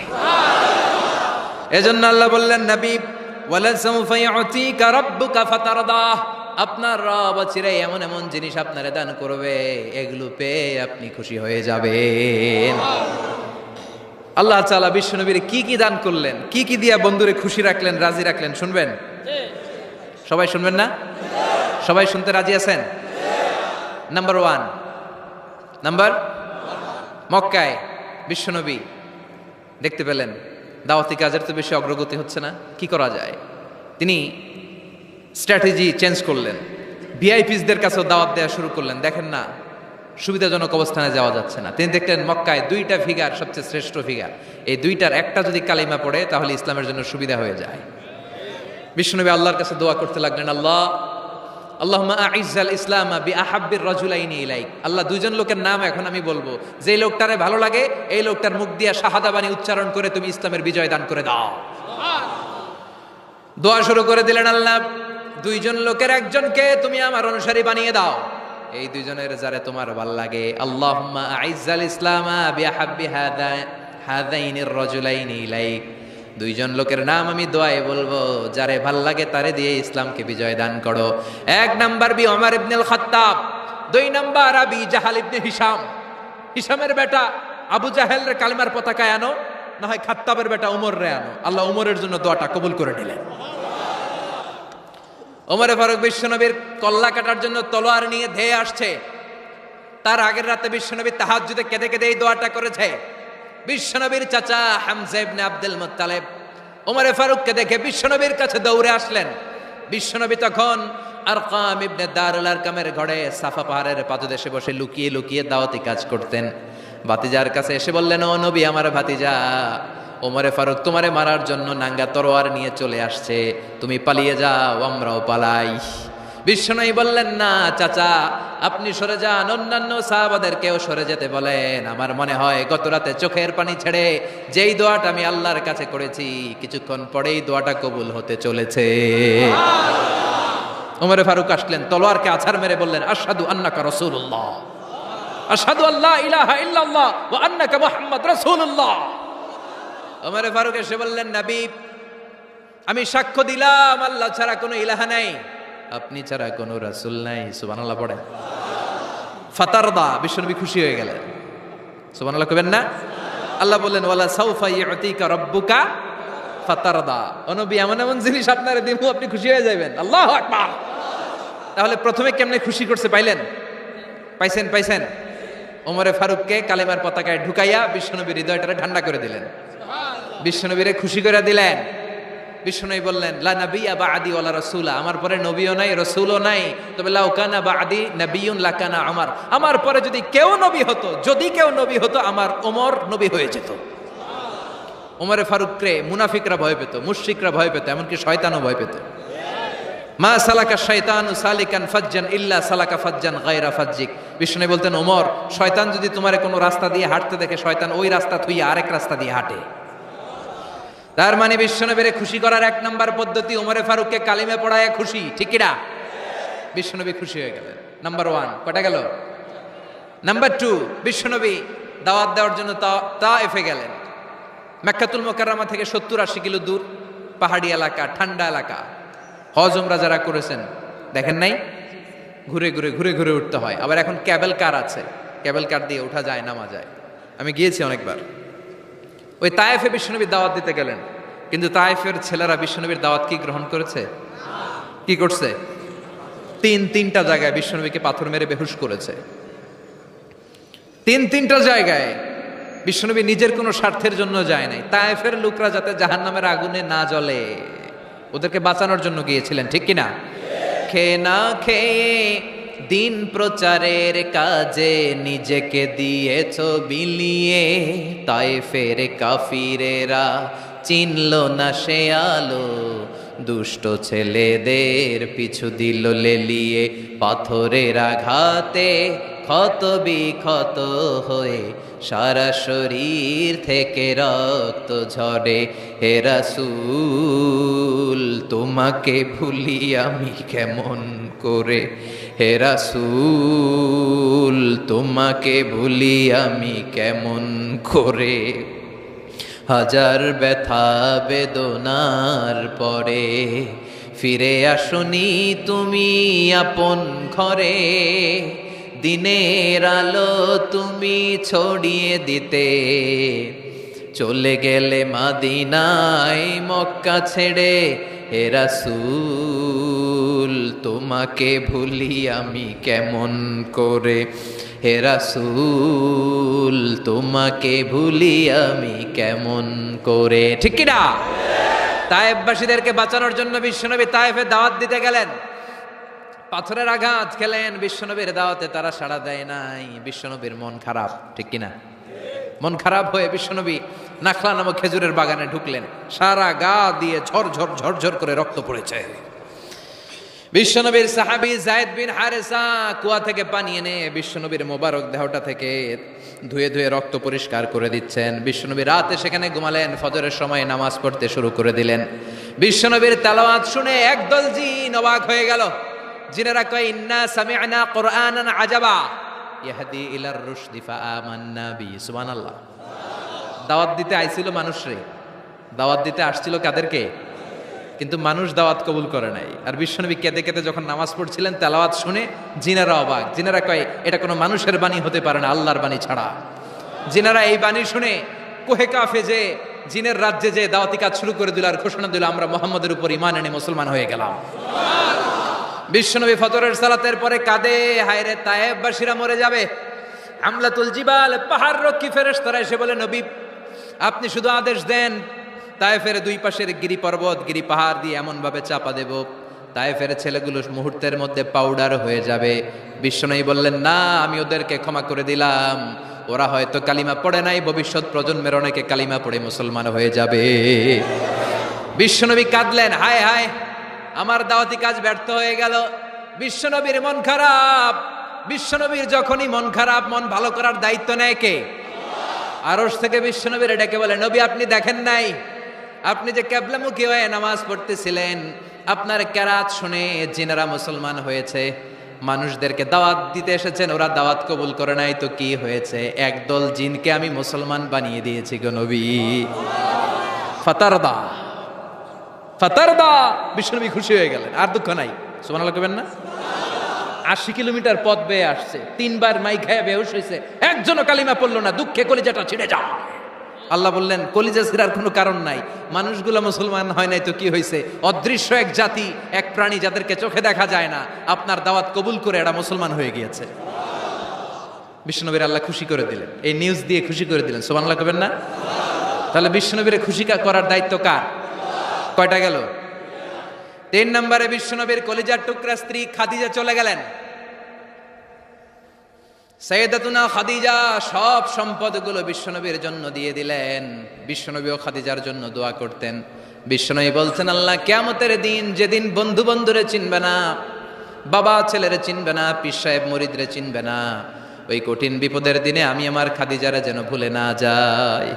এজন্য আল্লাহ বললেন নবী ওয়ালা সাউফা ইউতিকা রাব্বুকা ফাতারদা। আপনার রব চিরাই এমন এমন জিনিস আপনারে দান করবে, এগুলো পেয়ে আপনি খুশি হয়ে যাবেন। আল্লাহ তাআলা বিশ্বনবীর কি কি দান করলেন, কি কি দিয়া বন্ধুরে খুশি রাখলেন, রাজি রাখলেন, শুনবেন? সবাই শুনবেন না? সবাই শুনতে রাজি আছেন? নাম্বার 1, মক্কায় বিশ্বনবী দেখতে পেলেন দাওয়াতি কাজের তো বেশি অগ্রগতি হচ্ছে না, কি করা যায়? তিনি স্ট্র্যাটেজি চেঞ্জ করলেন, ভিআইপিসদের কাছেও দাওয়াত দেওয়া শুরু করলেন। দেখেন না, সুবিধাজনক অবস্থানে যাওয়া যাচ্ছে না। তিনি দেখলেন মক্কায় 2টা ফিগার সবচেয়ে শ্রেষ্ঠ ফিগার, এই 2টার একটা যদি কালিমা পড়ে তাহলে ইসলামের জন্য সুবিধা হয়ে যায়। বিশ্বনবী আল্লাহর কাছে দোয়া করতে লাগলেন, আল্লাহুম্মা আইজ্জাল ইসলামা বিআহাব্বির রাজুলাইনি ইলাইক। আল্লাহ, 2জন লোকের নাম এখন আমি বলবো, যে লোকটারে ভালো লাগে এই লোকটার মুখ দিয়ে শাহাদা বাণী উচ্চারণ করে তুমি ইসলামের বিজয় দান করে দাও। দোয়া শুরু করে দিলেন, আল্লাহ 2জন লোকের একজনকে তুমি আমার অনুসারী বানিয়ে দাও। এই 2জনের যারে তোমার ভালো লাগে, আল্লাহুম্মা আইজ্জাল ইসলামা বিআহাব্বি হাযাইনির রাজুলাইনি ইলাইক। 2জন লোকের নাম আমি দোয়ায় বলবো, যারে ভাল লাগে তারে দিয়ে ইসলামকে বিজয় দান করো। 1 নাম্বার বি ওমর ইবনুল খাত্তাব, 2 নাম্বার আবি জাহাল ইবনে হিশামের বেটা আবু জাহেলের কালিমার পতাকায় আনো, না হয় খাত্তাবের বেটা ওমর রে আনো। আল্লাহ ওমরের জন্য দোয়াটা কবুল করে নিলেন। ওমরে ফারুক বিশ্বনবীর কল্লা কাটার জন্য তলোয়ার নিয়ে ধেয়ে আসছে। তার আগের রাতে বিশ্বনবী তাহাজ্জুদে কেঁদে কেঁদে এই দোয়াটা করেছে। বিশ্বনবীর চাচা হামজা ইবনে আব্দুল মুত্তালিব ওমরে ফারুককে দেখে বিশ্বনবীর কাছে দৌড়ে আসলেন। বিশ্বনবী তখন আরকাম ইবনে দারুল আরকামের ঘরে সাফা পাহাড়ের পাদদেশে বসে লুকিয়ে লুকিয়ে দাওয়াতি কাজ করতেন। ভাতিজার কাছে এসে বললেন, ও নবী, আমার ভাতিজা ওমরে ফারুক তোমারে মারার জন্য নাঙ্গা তরোয়ার নিয়ে চলে আসছে, তুমি পালিয়ে যাও, আমরাও পালাই। বিশ্বনবী বললেন, না চাচা, আপনি সরে যান, অন্যান্য সাহাবাদেরকেও সরে যেতে বলেন। আমার মনে হয় গত রাতে চোখের পানি ছেড়ে যেই দোয়াটা আমি আল্লাহর কাছে করেছি, কিছুক্ষণ পরেই দোয়াটা কবুল হতে চলেছে। ওমরে ফারুক আসলেন, তলোয়ারকে আছাড় মেরে বললেন, আশহাদু আন্নাকা রাসূলুল্লাহ, আশহাদু আল্লা ইলাহা ইল্লাল্লাহ ওয়া আন্নাকা মুহাম্মদ রাসূলুল্লাহ। ওমরে ফারুক এসে বললেন, নবী, আমি সাক্ষ্য দিলাম আল্লাহ ছাড়া কোনো ইলাহা নাই, আপনি ছাড়া কোনো রাসূল নাই। সুবহানাল্লাহ পড়েন। ফাতারদা, বিশ্বনবী খুশি হয়ে গেলেন। সুবহানাল্লাহ কইবেন না? আল্লাহ বললেন ওয়ালা সাউফা ইউতিকা রাব্বুকা ফাতারদা, ও নবী এমন এমন জিনিস আপনারে দিব আপনি খুশি হয়ে যাবেন। আল্লাহু আকবার। তাহলে প্রথমে কেমনে খুশি করছে পাইলেন? পাইছেন? ওমরে ফারুককে কালেমার পতাকায় ঢুকাইয়া বিশ্বনবীর হৃদয়টারে ঠান্ডা করে দিলেন, বিশ্বনবীরে খুশি করে দিলেন। বিশ্বনবী বললেন লা নাবিয়্যা বা'দি ওয়ালা রাসূলা, আমার পরে নবীও নাই রাসূলও নাই, তবে লাউ কানা বা'দি নাবিয়্যুন লাকানা উমর, আমার পরে যদি কেউ নবী হতো আমার ওমর নবী হয়ে যেত। ওমরে ফারুককে মুনাফিকরা ভয় পেত, মুশরিকরা ভয় পেত, এমনকি শয়তানও ভয় পেত। মা সালাকা শাইতানু সালিকান ফাজ্জান ইল্লা সালাকা ফাজ্জান গায়রা ফাজ্জিক, বিষ্ণু বলতেন ওমর, শয়তান যদি তোমারে কোনো রাস্তা দিয়ে হাঁটতে দেখে শয়তান ওই রাস্তা থুইয়া আরেক রাস্তা দিয়ে হাঁটে। তার মানে বিশ্বনবীর খুশি করার এক নাম্বার পদ্ধতি ওমরে ফারুককে কালিমে পড়ায় খুশি, ঠিক কি না? বিশ্বনবী খুশি হয়ে গেলেন। নাম্বার 1 কটা গেল? নাম্বার 2, বিশ্বনবী দাওয়াত দেওয়ার জন্য তায়েফে গেলেন। মক্কাতুল মুকাররমা থেকে 70-80 কিলো দূর, পাহাড়ি এলাকা, ঠান্ডা এলাকা। হজ উমরা যারা করেছেন দেখেন নাই, ঘুরে উঠতে হয়। আবার এখন ক্যাবেল কার আছে, ক্যাবেল কার দিয়ে ওঠা যায়, নামা যায়। আমি গিয়েছি অনেকবার। ওই তায়েফে বিশ্বনবীর দাওয়াত দিতে গেলেন, কিন্তু তায়েফের ছেলেরা বিশ্বনবীর দাওয়াত কি গ্রহণ করেছে? কি করছে? তিনটা জায়গায় বিশ্বনবীকে পাথর মেরে বেহুশ করেছে। তিনটা জায়গায় বিশ্বনবী নিজের কোনো স্বার্থের জন্য যায় নাই, তায়েফের লোকরা যাতে জাহান্নামের আগুনে না জ্বলে ওদেরকে বাঁচানোর জন্য গিয়েছিলেন, ঠিক কিনা? খেয়ে না খেয়ে দিন প্রচারের কাজে নিজেকে দিয়েছ বিলিয়ে, তায়েফের কাফিরেরা চিনল না সে আলো, দুষ্ট ছেলেদের পিছু দিল লেলিয়ে, পাথরের আঘাতে ক্ষত বিক্ষত হয়ে সারা শরীর থেকে রক্ত ঝরে। হে রাসূল তোমাকে ভুলি আমি কেমন করে, হে রাসূল তোমাকে ভুলি আমি কেমন করে। হাজার ব্যথা বেদনার পরে ফিরে আসনি তুমি আপন ঘরে, দিনের আলো তুমি ছড়িয়ে দিতে, চলে গেলে মদিনায় মক্কা ছেড়ে। হে রাসূল তোমাকে ভুলি আমি কেমন করে, হে রাসূল তোমাকে ভুলি আমি কেমন করে, ঠিক কি না? তায়েফবাসীদেরকে বাঁচানোর জন্য বিশ্বনবী তায়েফে দাওয়াত দিতে গেলেন। পাথরের আঘাত খেলেন, বিশ্বনবীর দাওয়াতে তারা সাড়া দেয় নাই। বিশ্বনবীর মন খারাপ, ঠিক কিনা? মন খারাপ হয়ে বিশ্বনবী নাখলা নামক খেজুরের বাগানে ঢুকলেন। সারা গা দিয়ে ঝরঝর করে রক্ত পড়েছে। বিশ্বনবীর সাহাবী যায়েদ বিন হারেসা কুয়া থেকে পানি এনে বিশ্বনবীর মোবারক দেহটা থেকে ধুয়ে রক্ত পরিষ্কার করে দিচ্ছেন। বিশ্বনবী রাতে সেখানে ঘুমালেন, ফজরের সময় নামাজ পড়তে শুরু করে দিলেন। বিশ্বনবীর তেলাওয়াত শুনে একদল জিন অবাক হয়ে গেল। জিনেরা কয় ইন্না সামি'না কুরআনান আজাবা ইয়াহদি ইলার রুশদি ফাআমান্না বি। সুবহানাল্লাহ। দাওয়াত দিতে আইছিল মানুষরে, দাওয়াত দিতে আসছিল কাদেরকে? কিন্তু মানুষ দাওয়াত কবুল করে নাই। আর বিশ্বনবী কেঁদে কেঁদে যখন নামাজ পড়ছিলেন, তেলাওয়াত শুনে জিনেরা অবাক। জিনেরা কয় এটা কোনো মানুষের বাণী হতে পারে না, আল্লাহর বাণী ছাড়া। জিনেরা এই বাণী শুনে কোহে কাফে যে জিনের রাজ্যে যে দাওয়াতি কাজ শুরু করে দিল আর ঘোষণা দিল আমরা মুহাম্মদের উপর ঈমান এনে মুসলমান হয়ে গেলাম। বিশ্বনবী ফজরের সালাতের পরে কাঁদে, হায় রে তায়েফবাসীরা মরে যাবে। হামলাতুল জিবাল, পাহাড় রক্ষী ফেরেশতারা এসে বলে নবী আপনি শুধু আদেশ দেন, তায়েফের দুই পাশের গিরি পর্বত গিরি পাহাড় দিয়ে এমন ভাবে চাপা দেব তায়েফের ছেলেগুলো মুহূর্তের মধ্যে পাউডার হয়ে যাবে। বিশ্বনবী বললেন না, আমি ওদেরকে ক্ষমা করে দিলাম, ওরা হয়তো কালিমা পড়ে নাই, ভবিষ্যৎ প্রজন্মের অনেকে কালিমা পড়ে মুসলমান হয়ে যাবে। বিশ্বনবী কাঁদলেন, হায় হায় আমার দাওয়াতি কাজ ব্যর্থ হয়ে গেল। বিশ্বনবীর মন খারাপ। বিশ্বনবীর যখনই মন খারাপ, মন ভালো করার দায়িত্ব নেয় কে? আরশ থেকে বিশ্বনবীর ডেকে বলে নবী আপনি দেখেন নাই, আপনি যে কিবলামুখী হয়ে নামাজ পড়তেছিলেন, আপনার কেরাত শুনে জিনেরা মুসলমান হয়েছে। মানুষদেরকে দাওয়াত দিতে এসেছেন, ওরা দাওয়াত কবুল করে নাই, তো কি হয়েছে? একদল জিনকে আমি মুসলমান বানিয়ে দিয়েছি গো নবী। ফাতারদা, ফাতারদা, বিশ্বনবী খুশি হয়ে গেলেন, আর দুঃখ নাই। সুবহানাল্লাহ কইবেন না? 80 কিলোমিটার পথ বেয়ে আসছে, 3 বার মাই খায়া বেহুশ হয়েছে, একজনও কালিমা পড়লো না, দুঃখে কলিজাটা ছিঁড়ে যাও। আল্লাহ বললেন কলিজা ছিঁড়ার কোনো কারণ নাই, মানুষগুলো মুসলমান হয় নাই তো কি হয়েছে? অদৃশ্য এক জাতি, এক প্রাণী যাদেরকে চোখে দেখা যায় না, আপনার দাওয়াত কবুল করে এরা মুসলমান হয়ে গিয়েছে। বিশ্বনবীর আল্লাহ খুশি করে দিলেন, এই নিউজ দিয়ে খুশি করে দিলেন। সুবহানাল্লাহ কইবেন না? তাহলে বিশ্বনবীর খুশি করার দায়িত্ব কার? কয়টা গেল? 3 নম্বরে বিশ্বনবীর কলিজার টুকরা স্ত্রী খাদিজা চলে গেলেন। সাইয়েদাতুনা খাদিজা সব সম্পদগুলো বিশ্বনবীর জন্য দিয়ে দিলেন। বিশ্বনবীও খাদিজার জন্য দোয়া করতেন। বিশ্বনবী বলছেন, আল্লাহ কিয়ামতের দিন, যেদিন বন্ধু বন্ধুরে চিনবে না, বাবা ছেলেরে চিনবে না, পীর সাহেব মুরিদরে চিনবে না, ওই কঠিন বিপদের দিনে আমি আমার খাদিজারে যেন ভুলে না যাই।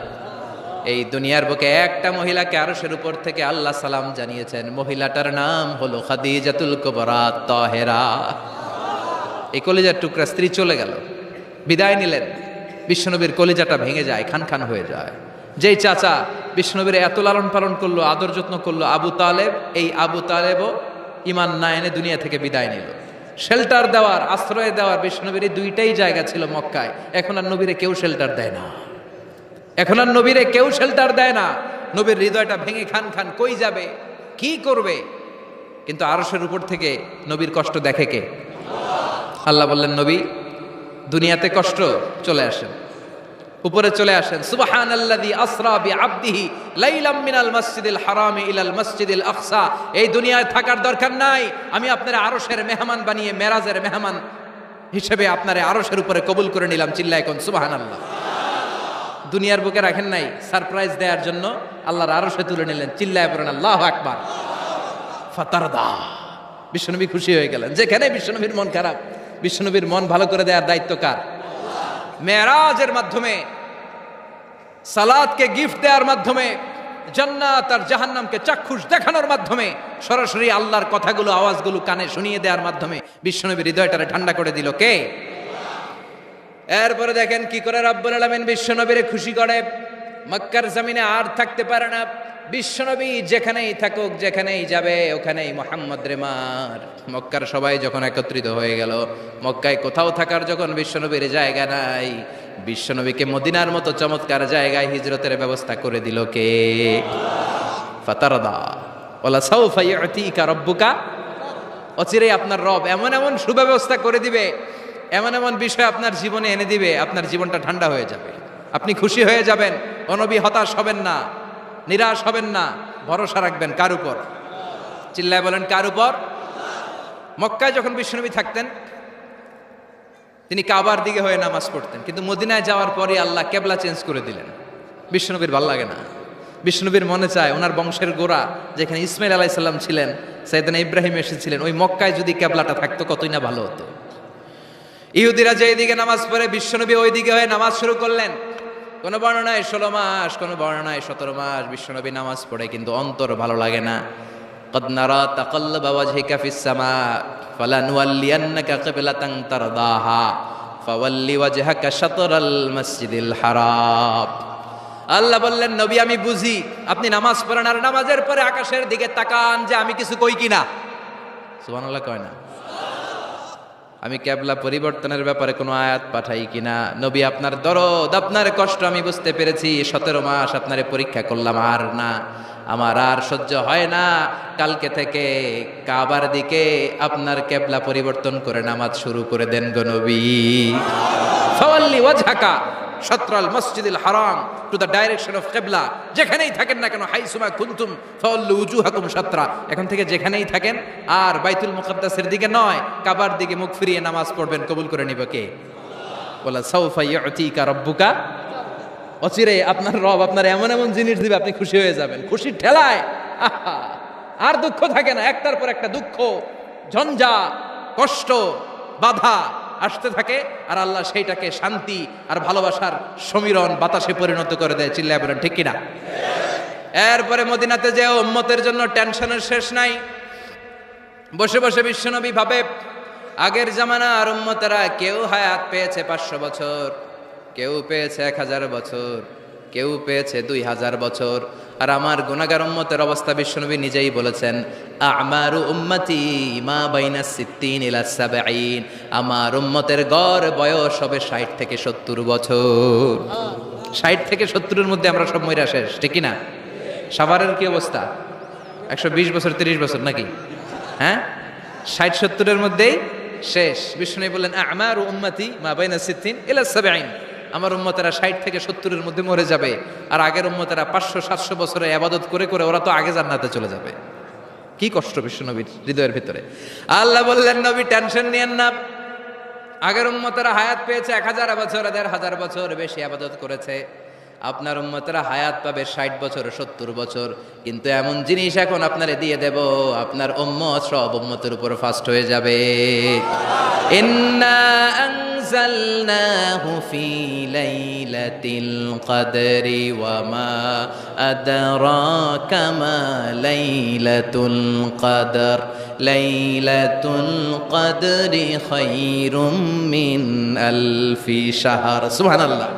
এই দুনিয়ার বুকে একটা মহিলাকে আরশের উপর থেকে আল্লাহ সালাম জানিয়েছেন, মহিলাটার নাম হলো খাদিজাতুল কুবরা তাহেরা। এই কলিজার টুকরা স্ত্রী চলে গেল, বিদায় নিলেন। বিশ্বনবীর কলিজাটা ভেঙে যায়, খান খান হয়ে যায়। যেই চাচা বিশ্বনবীর এত লালন পালন করলো, আদর যত্ন করলো, আবু তালেব, এই আবু তালেবও ঈমান না এনে দুনিয়া থেকে বিদায় নিল। শেল্টার দেওয়ার, আশ্রয় দেওয়ার বিশ্বনবীর দুইটাই জায়গা ছিল মক্কায়। এখন আর নবীরে কেউ শেল্টার দেয় না, এখন আর নবীরে কেউ শেল্টার দেয় না। নবীর হৃদয়টা ভেঙে খান খান, কই যাবে, কি করবে? কিন্তু আরশের উপর থেকে নবীর কষ্ট দেখে কে? আল্লাহ বললেন, নবী দুনিয়াতে কষ্ট, চলে আসেন, উপরে চলে আসেন। সুবহানাল্লাযী আসরা বিআবদিহি লাইলাম মিনাল মাসজিদিল হারামি ইলাল মাসজিদিল আকসা। এই দুনিয়ায় থাকার দরকার নাই, আমি আপনারে আরশের মেহমান বানিয়ে মেরাজের মেহমান হিসেবে আপনারে আরশের উপরে কবুল করে নিলাম। চিল্লায় কোন সুবহানাল্লাহ। দুনিয়ার বুকে রাখেন নাই, সারপ্রাইজ দেওয়ার জন্য আল্লাহর আরশে তুলে নিলেন। চিল্লায় পড়েন আল্লাহু আকবার। ফাতারদা, বিশ্বনবী খুশি হয়ে গেলেন। যেখানে বিশ্বনবীর মন খারাপ, বিশ্বনবীর মন ভালো করে দেওয়ার দায়িত্ব কার? মেরাজের মাধ্যমে, সালাতকে গিফট দেওয়ার মাধ্যমে, জান্নাত আর জাহান্নামকে চাক্ষুষ দেখানোর মাধ্যমে, সরাসরি আল্লাহর কথাগুলো, আওয়াজগুলো কানে শুনিয়ে দেওয়ার মাধ্যমে বিশ্বনবীর হৃদয়টারে ঠান্ডা করে দিল কে? এরপরে দেখেন কি করে রব্বুল আলামিন বিশ্বনবীরে খুশি করে। মক্কার জমিনে আর থাকতে পারে না, বিশ্বনবী যেখানেই থাকুক, যেখানেই যাবে, ওখানেই মুহাম্মদ রে মার। মক্কার সবাই যখন একত্রিত হয়ে গেল, মক্কায় কোথাও থাকার যখন বিশ্বনবীর জায়গা নাই, বিশ্বনবীকে মদিনার মতো চমৎকার জায়গায় হিজরতের ব্যবস্থা করে দিল কে? ফাতারদা ওয়ালা সাউফা ইউতিকা রাব্বুকা। অচিরেই আপনার রব এমন এমন সুব্যবস্থা করে দিবে, এমন এমন বিষয় আপনার জীবনে এনে দিবে, আপনার জীবনটা ঠান্ডা হয়ে যাবে, আপনি খুশি হয়ে যাবেন। ও নবী, হতাশ হবেন না, নিরাশ হবেন না, ভরসা রাখবেন কার উপর? চিল্লায় বলেন কার উপর? মক্কায় যখন বিশ্বনবী থাকতেন, তিনি কাবার দিকে হয়ে নামাজ পড়তেন, কিন্তু মদিনায় যাওয়ার পরে আল্লাহ কেবলা চেঞ্জ করে দিলেন। বিশ্বনবীর ভাল লাগে না, বিশ্বনবীর মনে চায় ওনার বংশের গোড়া যেখানে ইসমাইল আলাইহিস সালাম ছিলেন, সাইয়েদনা ইব্রাহিম এসেছিলেন, ওই মক্কায় যদি কেবলাটা থাকতো কতই না ভালো হতো। ইহুদিরা যে দিকে নামাজ পড়ে, বিশ্বনবী ওই দিকে হয়ে নামাজ শুরু করলেন। কোন বর্ণনায় 16 মাস, কোন বর্ণনায় 17 মাস বিশ্বনবী নামাজ পড়ে, কিন্তু অন্তর ভালো লাগে না। قد نرى تقلب وجهك في السماء فلنولينك قبلة ترضاها فول وجهك شطر المسجد الحرام। আল্লাহ বললেন, নবী আমি বুঝি আপনি নামাজ পড়েন, আর নামাজের পরে আকাশের দিকে তাকান যে আমি কিছু কই কিনা। সুবহানাল্লাহ কয় না? আমি কেবলা পরিবর্তনের ব্যাপারে কোনো আয়াত পাঠাই কিনা। নবী আপনার দরদ, আপনার কষ্ট আমি বুঝতে পেরেছি। 17 মাস আপনারে পরীক্ষা করলাম, আর না, আমার আর সহ্য হয় না। কালকে থেকে কাবার দিকে আপনার কেবলা পরিবর্তন করে নামাজ শুরু করে দেন গো নবী। ফাওয়াল্লি ওয়াজহাকা শাতরাল মসজিদিল হারাম, টু দ্য ডাইরেকশন অফ কিবলা। যেখানেই থাকেন না কেন, হাইসুমা কুনতুম ফাওয়াল্লু উজুহাকুম শাতরা, এখন থেকে যেখানেই থাকেন আর বাইতুল মুকাদ্দাসের দিকে নয়, কাবার দিকে মুখ ফিরিয়ে নামাজ পড়বেন। কবুল করে নিবে কে? ওয়ালা সাউফা ইউতিকা রাব্বুকা। অচিরে আপনার রব আপনার এমন এমন জিনিস দিবে, আপনি খুশি হয়ে যাবেন। খুশির ঠেলায় আহা, আর দুঃখ থাকে না, একটার পর একটা দুঃখ, ঝঞ্ঝা, কষ্ট, বাধা আসতে থাকে, আর আল্লাহ সেইটাকে শান্তি আর ভালোবাসার সমীরণ বাতাসে পরিণত করে দেয়। চিল্লায় বলেন ঠিক কিনা? এরপরে মদিনাতে যে উম্মতের জন্য টেনশনের শেষ নাই। বসে বসে বিশ্বনবী ভাবে, আগের জামানার উম্মতেরা কেউ হায়াত পেয়েছে 500 বছর, কেউ পেয়েছে 1000 বছর, কেউ পেয়েছে 2000 বছর। আর আমার গুনাহগার উম্মতের অবস্থা বিশ্বনবী নিজেই বলেছেন, আমারু উম্মতি মা বাইনা 60 ইলা 70, আমার উম্মতের গড় বয়স হবে 60 থেকে 70 বছর। 60 থেকে 70-এর মধ্যে আমরা সব মইরা শেষ, ঠিক কি না? সাভারের কি অবস্থা? 120 বছর 30 বছর নাকি? হ্যাঁ, 60-70-এর মধ্যেই শেষ। বিষ্ণু বললেন আমারু উম্মতি মা বাইনা 60 ইলা 70, আমার উম্মতেরা 60 থেকে 70-এর মধ্যে মরে যাবে। আর আগের উম্মতেরা 500-700 বছরে ইবাদত করে করে ওরা তো আগে জান্নাতে চলে যাবে। কি কষ্ট বিশ্বনবীর হৃদয়ের ভিতরে। আল্লাহ বললেন, নবী টেনশন নিয়েন না, আগের উম্মতেরা হায়াত পেয়েছে 1000 বছর, 1500 বছর বেশি ইবাদত করেছে। আপনার উম্মতেরা হায়াত পাবে 60 বছর 70 বছর। কিন্তু এমন জিনিস এখন আপনারে দিয়ে দেব, আপনার উম্মত সব উম্মতের উপর ফাস্ট হয়ে যাবে। ইন্না আনজালনাহু ফি লাইলাতিল কদরি ওয়া মা আদরাকা মা লাইলাতুল কদর লাইলাতুল কদরি খায়রুম মিন আলফি শাহর। সুবহানাল্লাহ।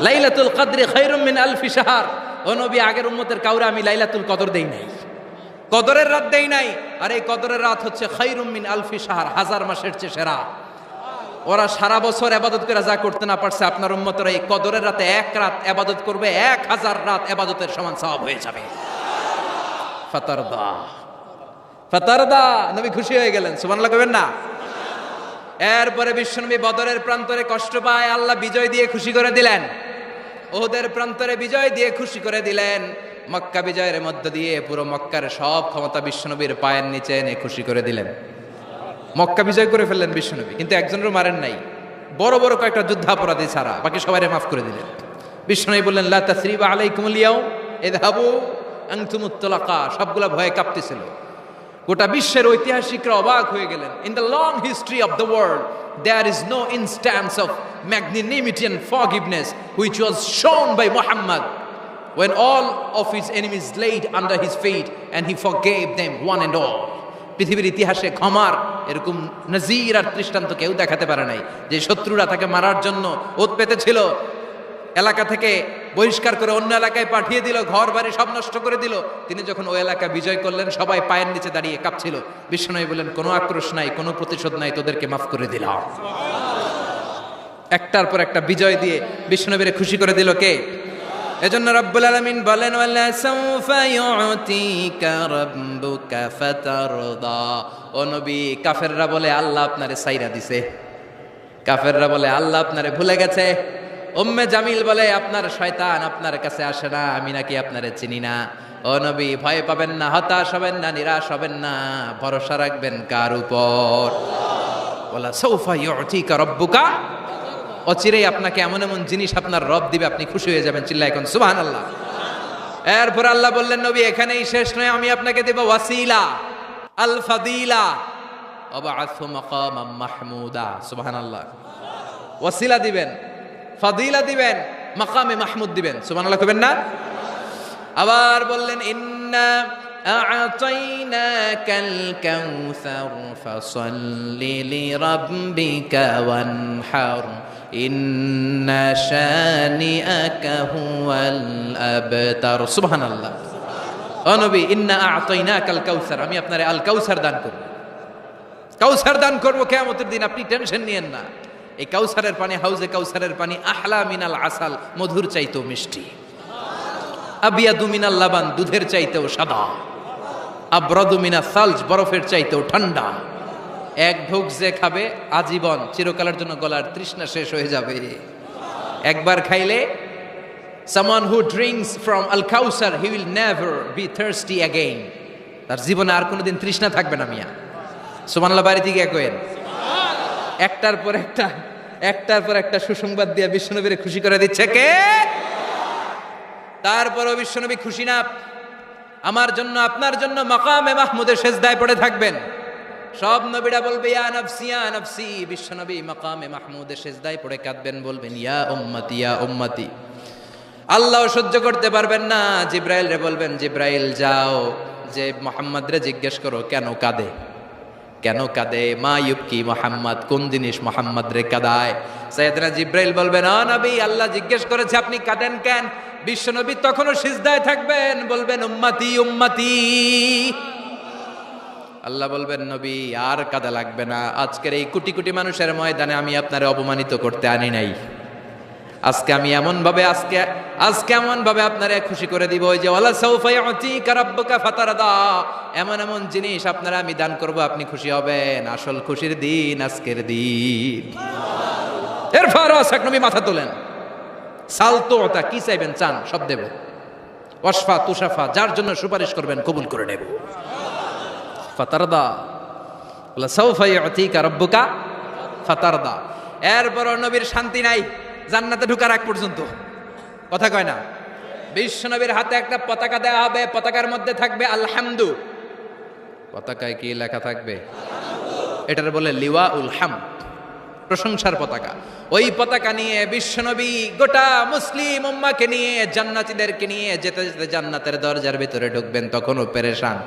লাইলাতুল কদরি খায়রুম মিন আলফি শাহর। ও নবী, আগের উম্মতের কাউরে আমি লাইলাতুল কদর দেই নাই, কদরের রাত দেই নাই। আর এই কদরের রাত হচ্ছে খায়রুম মিন আলফি শাহর, 1000 মাসের চেয়ে সেরা। ওরা সারা বছর ইবাদত করে যা করতে না পারছে, আপনার উম্মতরা এই কদরের রাতে এক রাত ইবাদত করবে, 1000 রাত ইবাদতের সমান সওয়াব হয়ে যাবে। ফাতারদা ফাতারদা, নবী খুশি হয়ে গেলেন। সুবহানাল্লাহ কইবেন না? এরপরে বিশ্বনবী বদরের প্রান্তরে কষ্ট পায়, আল্লাহ বিজয় দিয়ে খুশি করে দিলেন। ওদের প্রান্তরে বিজয় দিয়ে খুশি করে দিলেন। মক্কা বিজয়ের মধ্য দিয়ে পুরো মক্কার সব ক্ষমতা বিশ্বনবীর পায়ের নিচে এনে খুশি করে দিলেন। মক্কা বিজয় করে ফেললেন বিশ্বনবী, কিন্তু একজনেরও মারেন নাই, বড় বড় কয়েকটা যুদ্ধাপরাধী ছাড়া বাকি সবাইরে মাফ করে দিলেন। বিশ্বনবী বললেন, লা তাসরিবা আলাইকুমুল ইয়াউম ইযহাবু আনতুমুত তুলাকা। সবগুলা ভয়ে কাঁপতেছিল। গোটা বিশ্বের ঐতিহাসিকরা অবাক হয়ে গেলেন। In the long history of the world there is no instance of magnanimity and forgiveness which was shown by Muhammad when all of his enemies laid under his feet and he forgave them one and all. পৃথিবীর ইতিহাসে ক্ষমার এরকম নজির আর দৃষ্টান্ত কেউ দেখাতে পারে নাই। যে শত্রুরা তাকে মারার জন্য ওত পেতেছিল, এলাকা থেকে বহিষ্কার করে অন্য এলাকায় পাঠিয়ে দিল, ঘর বাড়ি সব নষ্ট করে দিল, তিনি যখন ওই এলাকা বিজয় করলেন সবাই পায়ের নিচে দাঁড়িয়ে কাঁপছিল। বিশ্বনবী বললেন, কোনো আক্রোশ নাই, কোনো প্রতিশোধ নাই, তোদেরকে মাফ করে দিলাম। একটার পর একটা বিজয় দিয়ে বিশ্বনবীরে খুশি করে দিল কে? এজন্য রব্বুল আলামিন বলেন, ওয়ালা সাউফা ইউতিকা রাব্বুকা ফাতারদা। ও নবী, কাফেররা বলে আল্লাহ আপনারে সাইরা দিছে, কাফেররা বলে আল্লাহ আপনারে ভুলে গেছে। উম্মে জামিল বলে আপনার শয়তান আপনার কাছে আসে না, আমি নাকি আপনারে চিনি না। ও নবী, ভয় পাবেন না, হতাশ হবেন না, নিরাশ হবেন না, ভরসা রাখবেন কার উপর? ওয়ালা সাউফা ইউতিকা রাব্বুকা। অচিরেই আপনাকে এমন এমন জিনিস আপনার রব দিবে, আপনি খুশি হয়ে যাবেন। চিল্লায় এখন সুবহানাল্লাহ। এরপর আল্লাহ বললেন, নবী এখানেই শেষ নয়, আমি আপনাকে দেব ওয়াসিলা আল ফাদিলা ওয়াবাআসহু মাকামাম মাহমুদা। সুবহানাল্লাহ। ওয়াসিলা দিবেন, ফাদিলা দিবেন, মাকামে মাহমুদ দিবেন। সুবহানাল্লাহ কইবেন না? আবার বললেন, ইন্না আ'তাইনাকাল কাউসার ফাসাল্লি লিরাব্বিকা ওয়ানহার ইন্না শানিআকা হুয়াল আবতার। সুবহানাল্লাহ। ও নবী, ইন্না আ'তাইনাকাল কাউসার, আমি আপনারে আল কাউসার দান করব। কাউসার দান করব কিয়ামতের দিন, আপনি টেনশন নিয়েন না। এই কাউসারের পানি, হাউজে কাউসারের পানি আহলা মিনাল আসাল, মধুর চাইতেও মিষ্টি। আবিয়াদু মিনাল লাবান, দুধের চাইতেও সাদা। আবরাদু মিনাস সালজ, বরফের চাইতেও ঠান্ডা। এক ঢোক যে খাবে আজীবন, চিরকালের জন্য গলার তৃষ্ণা শেষ হয়ে যাবে। একবার খাইলে someone who drinks from al kausar he will never be thirsty again, তার জীবনে আর কোনোদিন তৃষ্ণা থাকবে না। মিয়া সুবহানাল্লাহ বাড়িতে গিয়ে কইেন। একটার পর একটা সুসংবাদ দিয়ে বিশ্বনবীরে খুশি করে দিচ্ছে কে? তারপরও বিশ্বনবী খুশি না। আমার জন্য আপনার জন্য মাকামে মাহমুদের সেজদায় পড়ে থাকবেন। সব নবীরা বলবে ইয়া নাফসি ইয়া নাফসি, বিশ্বনবী মাকামে মাহমুদের সেজদায় পড়ে কাঁদবেন, বলবেন ইয়া উম্মতি ইয়া উম্মতি। আল্লাহ সহ্য করতে পারবেন না, জিব্রাইল রে বলবেন, জিব্রাইল যাও যে মুহাম্মদ রে জিজ্ঞেস করো কেন কাঁদে, কেন কাঁদে। মা ইউবকি মুহাম্মদ, কোন জিনিস মুহাম্মদ রে কাঁদায়। সাইয়েদনা জিব্রাইল বলবেন, ও নবী, আল্লাহ জিজ্ঞেস করেছে আপনি কাঁদেন কেন? বিশ্ব নবী তখনও সিজদায় থাকবেন, বলবেন উম্মতি উম্মতি। আল্লাহ বলবেন, নবী আর কাঁদা লাগবে না, আজকের এই কোটি কোটি মানুষের ময়দানে আমি আপনারে অপমানিত করতে আনি নাই। আজকে আমি এমন ভাবে আজকে এমন ভাবে আপনারে খুশি করে দিব, ওই যে ওয়ালা সাউফা ইউতিকা রাব্বুকা ফাতারদা, এমন এমন জিনিস আপনারা আমি দান করব, আপনি খুশি হবেন। আসল খুশির দিন আজকের দিন। এরপর আসাক নবী মাথা তোলেন, সালতোতা, কি চাইবেন চান সব দেব। ওয়াসফা তুষাফা, যার জন্য সুপারিশ করবেন কবুল করে নেব। ফাতারদা, ওয়ালা সাউফা ইউতিকা রাব্বুকা ফাতারদা। এরপর নবীর শান্তি নাই জান্নাতে ঢোকার আগ পর্যন্ত, কথা কয় না? বিশ্ব নবীর হাতে একটা পতাকা দেওয়া হবে, পতাকার মধ্যে থাকবে আলহামদু। পতাকায় কি লেখা থাকবে? এটার বলে লিওয়া উল হাম, প্রশংসার পতাকা। ওই পতাকা নিয়ে বিশ্ব নবী গোটা মুসলিম উম্মাকে নিয়ে, জান্নাতীদেরকে নিয়ে যেতে যেতে জান্নাতের দরজার ভিতরে ঢুকবেন, তখনও পেরেশান।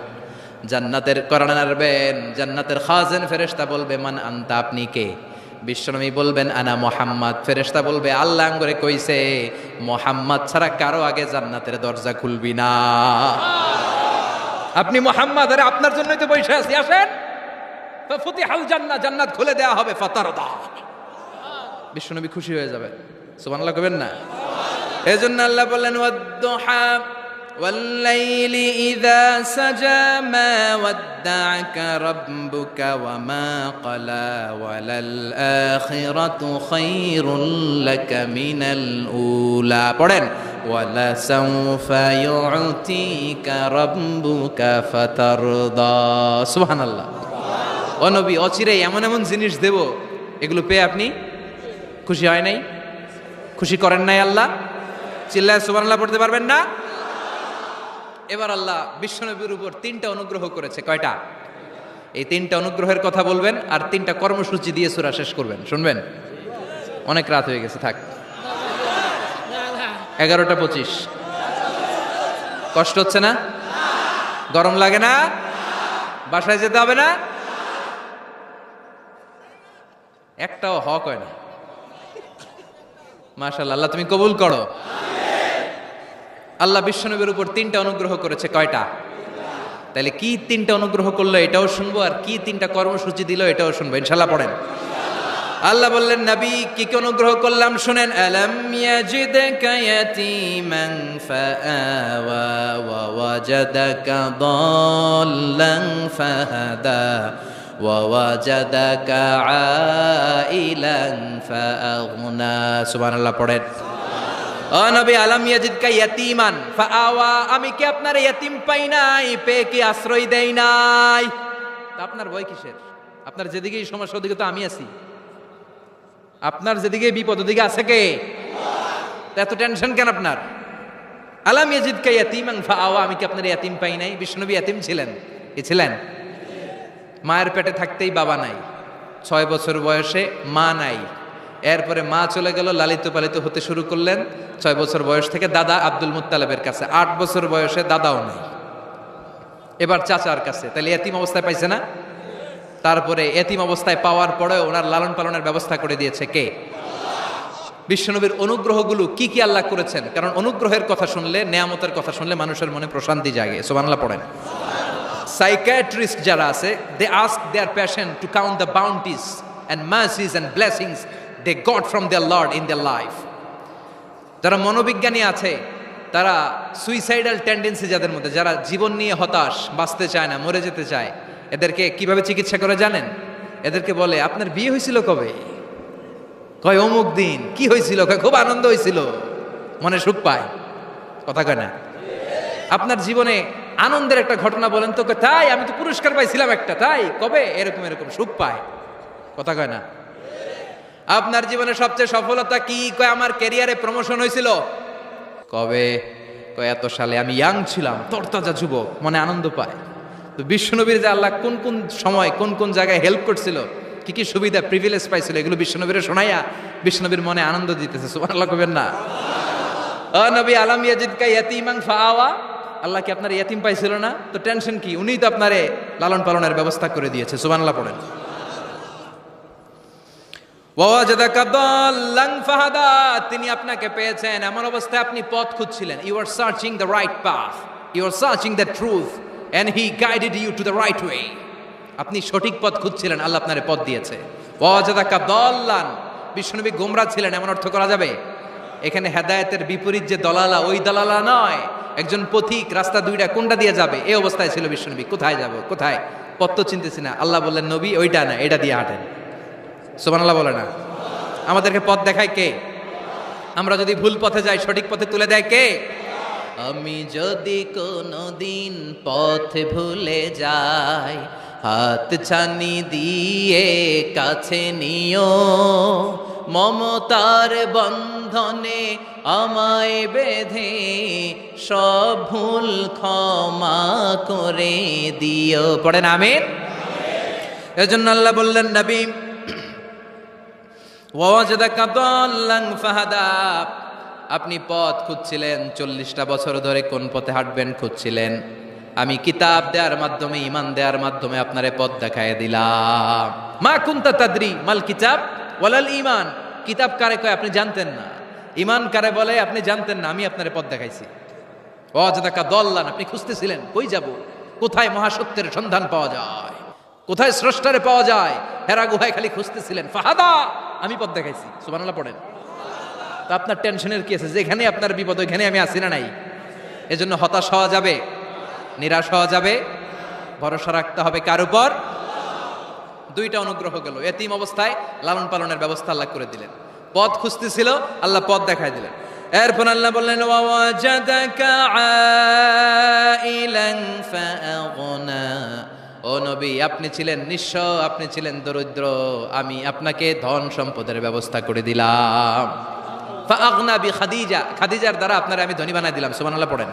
জান্নাতের কোরআন আরবেন, জান্নাতের খাজেন ফেরেশতা বলবে, মান আনতা, আপনি কে? বিশ্বনবী বলবেন, আনা মোহাম্মদ। ফেরেশতা বলবে, আল্লাহ করে কইছে মোহাম্মদ ছাড়া কারো আগে জান্নাতের দরজা খুলবি না। আপনি মোহাম্মদ, আরে আপনার জন্যই তো বসে আছি, আসেন। ফাতিহাল জান্নাহ, জান্নাত খুলে দেওয়া হবে। ফাতারদা, বিশ্বনবী খুশি হয়ে যাবে। সুবহানাল্লাহ কইবেন না? এজন্য আল্লাহ বললেন, ওয়াদ-দুহা والليل إذا سجى ما ودعك ربك وما قلى وللآخرة خير لك من الأولى পড়েন ولسوف يعطيك ربك فترضى সুবহানাল্লাহ। ও নবী, অচিরেই এমন এমন জিনিস দেব, এগুলো পেয়ে আপনি খুশি হয় নাই? খুশি করেন নাই আল্লাহ? চিল্লায় সুবহানাল্লাহ পড়তে পারবেন না? এবার আল্লাহ বিশ্বনবীর উপর 3টা অনুগ্রহ করেছে। কয়টা? এই 3টা অনুগ্রহের কথা বলবেন আর 3টা কর্মসূচি দিয়ে সূরা শেষ করবেন। শুনবেন? অনেক রাত হয়ে গেছে, থাক। 11:25। কষ্ট হচ্ছে না? গরম লাগে না? বাসায় যেতে হবে না? একটাও হক হয় না। মাশাআল্লাহ, আল্লাহ তুমি কবুল করো। আল্লাহ বিশ্বনবীর উপর 3টা অনুগ্রহ করেছে। কয়টা? তাহলে কি 3টা অনুগ্রহ করলো এটাও শুনবো, আর কি 3টা কর্মসূচি দিল এটাও শুনবো ইনশাআল্লাহ। পড়েন। আল্লাহ বললেন, নবী কি কি অনুগ্রহ করলাম শুনেন। আলাম ইয়াজিদকা ইয়াতীমান ফাআওয়া ওয়া ওয়াজাদাকা দাল্লান ফাহাদা ওয়া ওয়াজাদাকা আইলান ফাআগনা। সুবহানাল্লাহ পড়েন। ও নবী, আলাম ইয়াজিদকা ইয়াতীমান ফাআওয়া, আমি কি আপনার ইয়াতীম পাই নাই, পেয়ে কি আশ্রয় দেই নাই? তা আপনার ভয় কিসের? আপনার যেদিকেই সমস্যা ওদিকে তো আমি আছি। আপনার যেদিকে বিপদ ওদিকে আছে কে? এত টেনশন কেন আপনার? আলাম ইয়াজিদকা ইয়াতীমান ফাআওয়া, আমি কি আপনার ইয়াতীম পাই নাই? বিশ্বনবী ইয়াতীম ছিলেন। কি ছিলেন? মায়ের পেটে থাকতেই বাবা নাই, 6 বছর বয়সে মা নাই, এরপরে মা চলে গেল, লালিত পালিত হতে শুরু করলেন 6 বছর বয়স থেকে দাদা আব্দুল মুত্তালিবের কাছে, 8 বছর বয়সে দাদাও নেই, এবার চাচার কাছে। তাহলে এতিম অবস্থায় পাইছে না? তারপরে এতিম অবস্থায় পাওয়ার পরে ওনার লালন পালনের ব্যবস্থা করে দিয়েছে কে? বিশ্বনবীর অনুগ্রহগুলো কি কি আল্লাহ করেছেন, কারণ অনুগ্রহের কথা শুনলে, নেয়ামতের কথা শুনলে মানুষের মনে প্রশান্তি জাগে। সুবহানাল্লাহ পড়েন। সাইকিয়াট্রিস্ট যারা আছে, they ask their patient to count the bounties and mercies and blessings they got from their Lord in their life. যারা মনোবিজ্ঞানী আছে, তারা সুইসাইডাল টেন্ডেন্সি যাদের মধ্যে, যারা জীবন নিয়ে হতাশ, বাঁচতে চায় না, মরে যেতে চায়, এদেরকে কিভাবে চিকিৎসা করে জানেন? এদেরকে বলে, আপনার বিয়ে হয়েছিল কবে? কয় অমুক দিন। কি হয়েছিল? কয় খুব আনন্দ হয়েছিল, মনে সুখ পায়। কথা কয় না? আপনার জীবনে আনন্দের একটা ঘটনা বলেন তো। তাই আমি তো পুরস্কার পাইছিলাম একটা। তাই কবে? এরকম এরকম সুখ পায়। কথা কয় না? আপনার জীবনে সবচেয়ে সফলতা কি? কয় আমার ক্যারিয়ারে প্রমোশন হয়েছিল। কবে? কয় এত সালে, আমি ইয়াং ছিলাম, তরতাজা যুবক, মনে আনন্দ পায়। তো বিশ্বনবীর যে আল্লাহ কোন কোন সময় কোন কোন জায়গায় হেল্প করছিল, কি কি সুবিধা প্রিভিলেজ পাইছিল, এগুলো বিশ্বনবীরে শোনাইয়া বিশ্বনবীর মনে আনন্দ দিতেছে। সুবহানাল্লাহ কবেন না? ও নবী, আলাম ইয়াজিদকা ইয়াতীমান ফাআওয়া, আল্লাহ কি আপনার ইয়াতীম পাইছিল না? তো টেনশন কি? উনিই তো আপনারে লালন পালনের ব্যবস্থা করে দিয়েছে। সুবহানাল্লাহ পড়েন। ওয়াজাদাকা দাল্লান ফাহাদা, তিনি আপনাকে পেয়েছেন এমন অবস্থায় আপনি পথ খুঁজছিলেন। You are searching the right path, you are searching the truth and he guided you to the right way. আপনি সঠিক পথ খুঁজছিলেন, আল্লাহ আপনারে পথ দিয়েছে। ওয়াজাদাকা দাল্লান, বিশ্বনবী গোমরা ছিলেন এমন অর্থ করা যাবে? এখানে হেদায়েতের বিপরীত যে দলালা, ওই দলালা নয়, একজন পথিক, রাস্তা দুইটা কোনটা দিয়ে যাবে এই অবস্থায় ছিল বিশ্বনবী। কোথায় যাব, কোথায়, পথ তো চিনতেছি না। আল্লাহ বললেন, নবী ওইটা না, এটা দিয়ে হাঁটেন। সুবহানাল্লাহ বলে না? আমাদেরকে পথ দেখায় কে? আমরা যদি ভুল পথে যাই, সঠিক পথে তুলে দেয় কে? আমি যদি কোনদিন পথ ভুলে যাই, হাত ছানি দিয়ে কাছে নিও, মমতার বন্ধনে আমায় বেঁধে সব ভুল ক্ষমা করে দিও। পড়েন আমিন। এজন্য আল্লাহ বললেন, নবী ওয়াজাদাকা দাল্লান ফাহাদা, আপনি পথ খুঁজছিলেন 40টা বছর ধরে, কোন পথে হাঁটবেন খুঁজছিলেন। আমি কিতাব দেওয়ার মাধ্যমে, ঈমান দেওয়ার মাধ্যমে আপনারে পথ দেখায় দিলাম। মা কুনতা তাদরি মাল কিতাব ওয়ালাল ঈমান, কিতাব কারে কয় আপনি জানতেন না, ঈমান কারে বলে আপনি জানতেন না, আমি আপনারে পথ দেখাইছি। ওয়াজাদাকা দাল্লান, আপনি খুঁজতেছিলেন কই যাব, কোথায় মহাসত্যের সন্ধান পাওয়া যায়, কোথায় স্রষ্টারে পাওয়া যায়, হেরা গুহায় খালি খুঁজতেছিলেন। ফাহাদা, আমি পথ দেখাইছি। সুবহানাল্লাহ পড়েন। তো আপনার টেনশনের কি আছে? যেখানে আপনার বিপদ ওইখানে আমি আছি না নাই? এজন্য হতাশ হওয়া যাবে, নিরাশ হওয়া যাবে, ভরসা রাখতে হবে কার উপর? দুইটা অনুগ্রহ গেল, এতিম অবস্থায় লালন পালনের ব্যবস্থা আল্লাহ করে দিলেন। পথ খুঁজতেছিল, আল্লাহ পথ দেখায় দিলেন। এরপর আল্লাহ বললেন, ওয়াজাদাকা আইলান ফাআগনা, ও নবী আপনি ছিলেন নিঃস্ব, আপনি ছিলেন দরিদ্র, আমি আপনাকে ধন সম্পদের ব্যবস্থা করে দিলাম। ফাআগনা বিখাদিজা, খাদিজার দ্বারা আপনারে আমি ধনী বানাই দিলাম। সুবহানাল্লাহ পড়েন।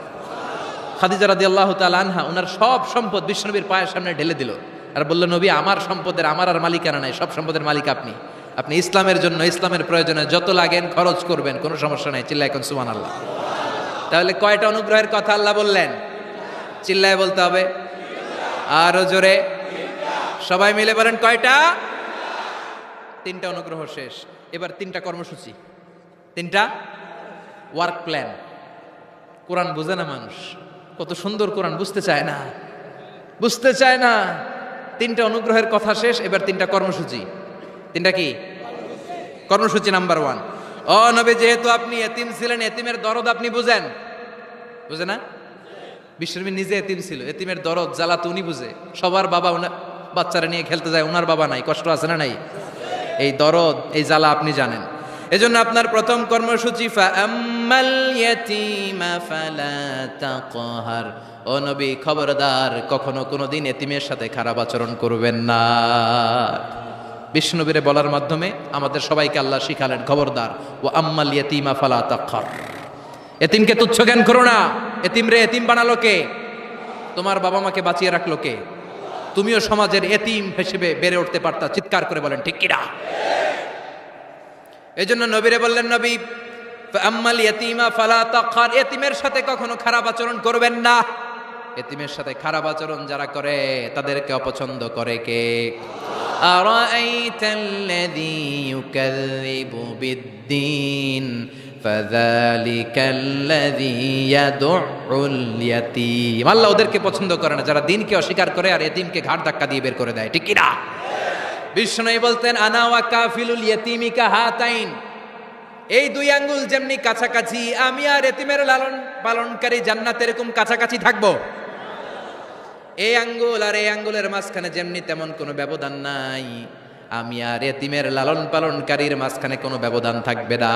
খাদিজা রাদিয়াল্লাহু তাআলা আনহা ওনার সব সম্পদ বিশ্বনবীর পায়ের সামনে ঢেলে দিল আর বলল, নবী আমার সম্পদের আমার আর মালিকানা নাই, সব সম্পদের মালিক আপনি। আপনি ইসলামের জন্য, ইসলামের প্রয়োজনে যত লাগেন খরচ করবেন, কোনো সমস্যা নাই। চিল্লায় এখন সুবহানাল্লাহ। তাহলে কয়টা অনুগ্রহের কথা আল্লাহ বললেন? চিল্লায় বলতে হবে, আরো জোরে, সবাই মিলে বলেন কয়টা? 3টা অনুগ্রহ শেষ। এবার 3টা কর্মসূচি, 3টা ওয়ার্ক প্ল্যান। কোরআন বুঝে না মানুষ, কত সুন্দর কোরআন, বুঝতে চায় না, বুঝতে চায় না। 3টা অনুগ্রহের কথা শেষ, এবার 3টা কর্মসূচি। 3টা কি কর্মসূচি? নাম্বার 1, ও নবী যেহেতু আপনি এতিম ছিলেন, এতিমের দরদ আপনি বুঝেন, বুঝে না? বিশ্বনবী নিজে এতিম ছিল, এতিমের দরদ জ্বালা তো উনি বুঝে। সবার বাবা ওনার বাচ্চারা নিয়ে খেলতে যায়, ওনার বাবা নাই, কষ্ট আছে না নাই? এই দরদ, এই জ্বালা আপনি জানেন। এজন্য আপনার প্রথম কর্মসূচি, ফাআম্মাল ইয়াতীমা ফালা তাকহার, ও নবী খবরদার কখনো কোনোদিন এতিমের সাথে খারাপ আচরণ করবেন না। বিশ্বনবীরে বলার মাধ্যমে আমাদের সবাইকে আল্লাহ শিখালেন, খবরদার, ওয়া আম্মাল ইয়াতীমা ফালা তাকহার, এতিমকে তুচ্ছ জ্ঞান করো না। এতিম রে এতিম বানালো কে? তোমার বাবা মাকে বাঁচিয়ে রাখলো কে? তুমিও সমাজের এতিম হিসেবে বেড়ে উঠতে পারতা। চিৎকার করে বলেন ঠিক কিনা? এই জন্য নবীরে বললেন, নবী ফাআম্মাল ইয়াতীমা ফালা তাকহার, এতিমের সাথে কখনো খারাপ আচরণ করবেন না। এতিমের সাথে খারাপ আচরণ যারা করে তাদেরকে অপছন্দ করে কে? আরাআইতাল্লাযী ইউকাযযিবু বিদ্দীন ফাযালিকাল্লাযী ইয়াদউল ইয়াতীম, আল্লাহ ওদেরকে পছন্দ করে না যারা দিনকে অস্বীকার করে আর এতিমকে ঘাড় ধাক্কা দিয়ে বের করে দেয়। ঠিক কি না? বিষ্ণু বলতেন, আনা ওয়া কাফিলুল ইয়াতীমি কাহাতাইন, এই 2 আঙ্গুল যেমনি কাছাকাছি, আমি আর এতিমের লালন পালনকারী জান্নাতে এরকম কাছাকাছি থাকবো। এই আঙ্গুল আর এই আঙ্গুলের মাঝখানে যেমনি তেমন কোনো ব্যবধান নাই, আমি আর এতিমের লালন পালনকারীর মাঝখানে কোনো ব্যবধান থাকবে না।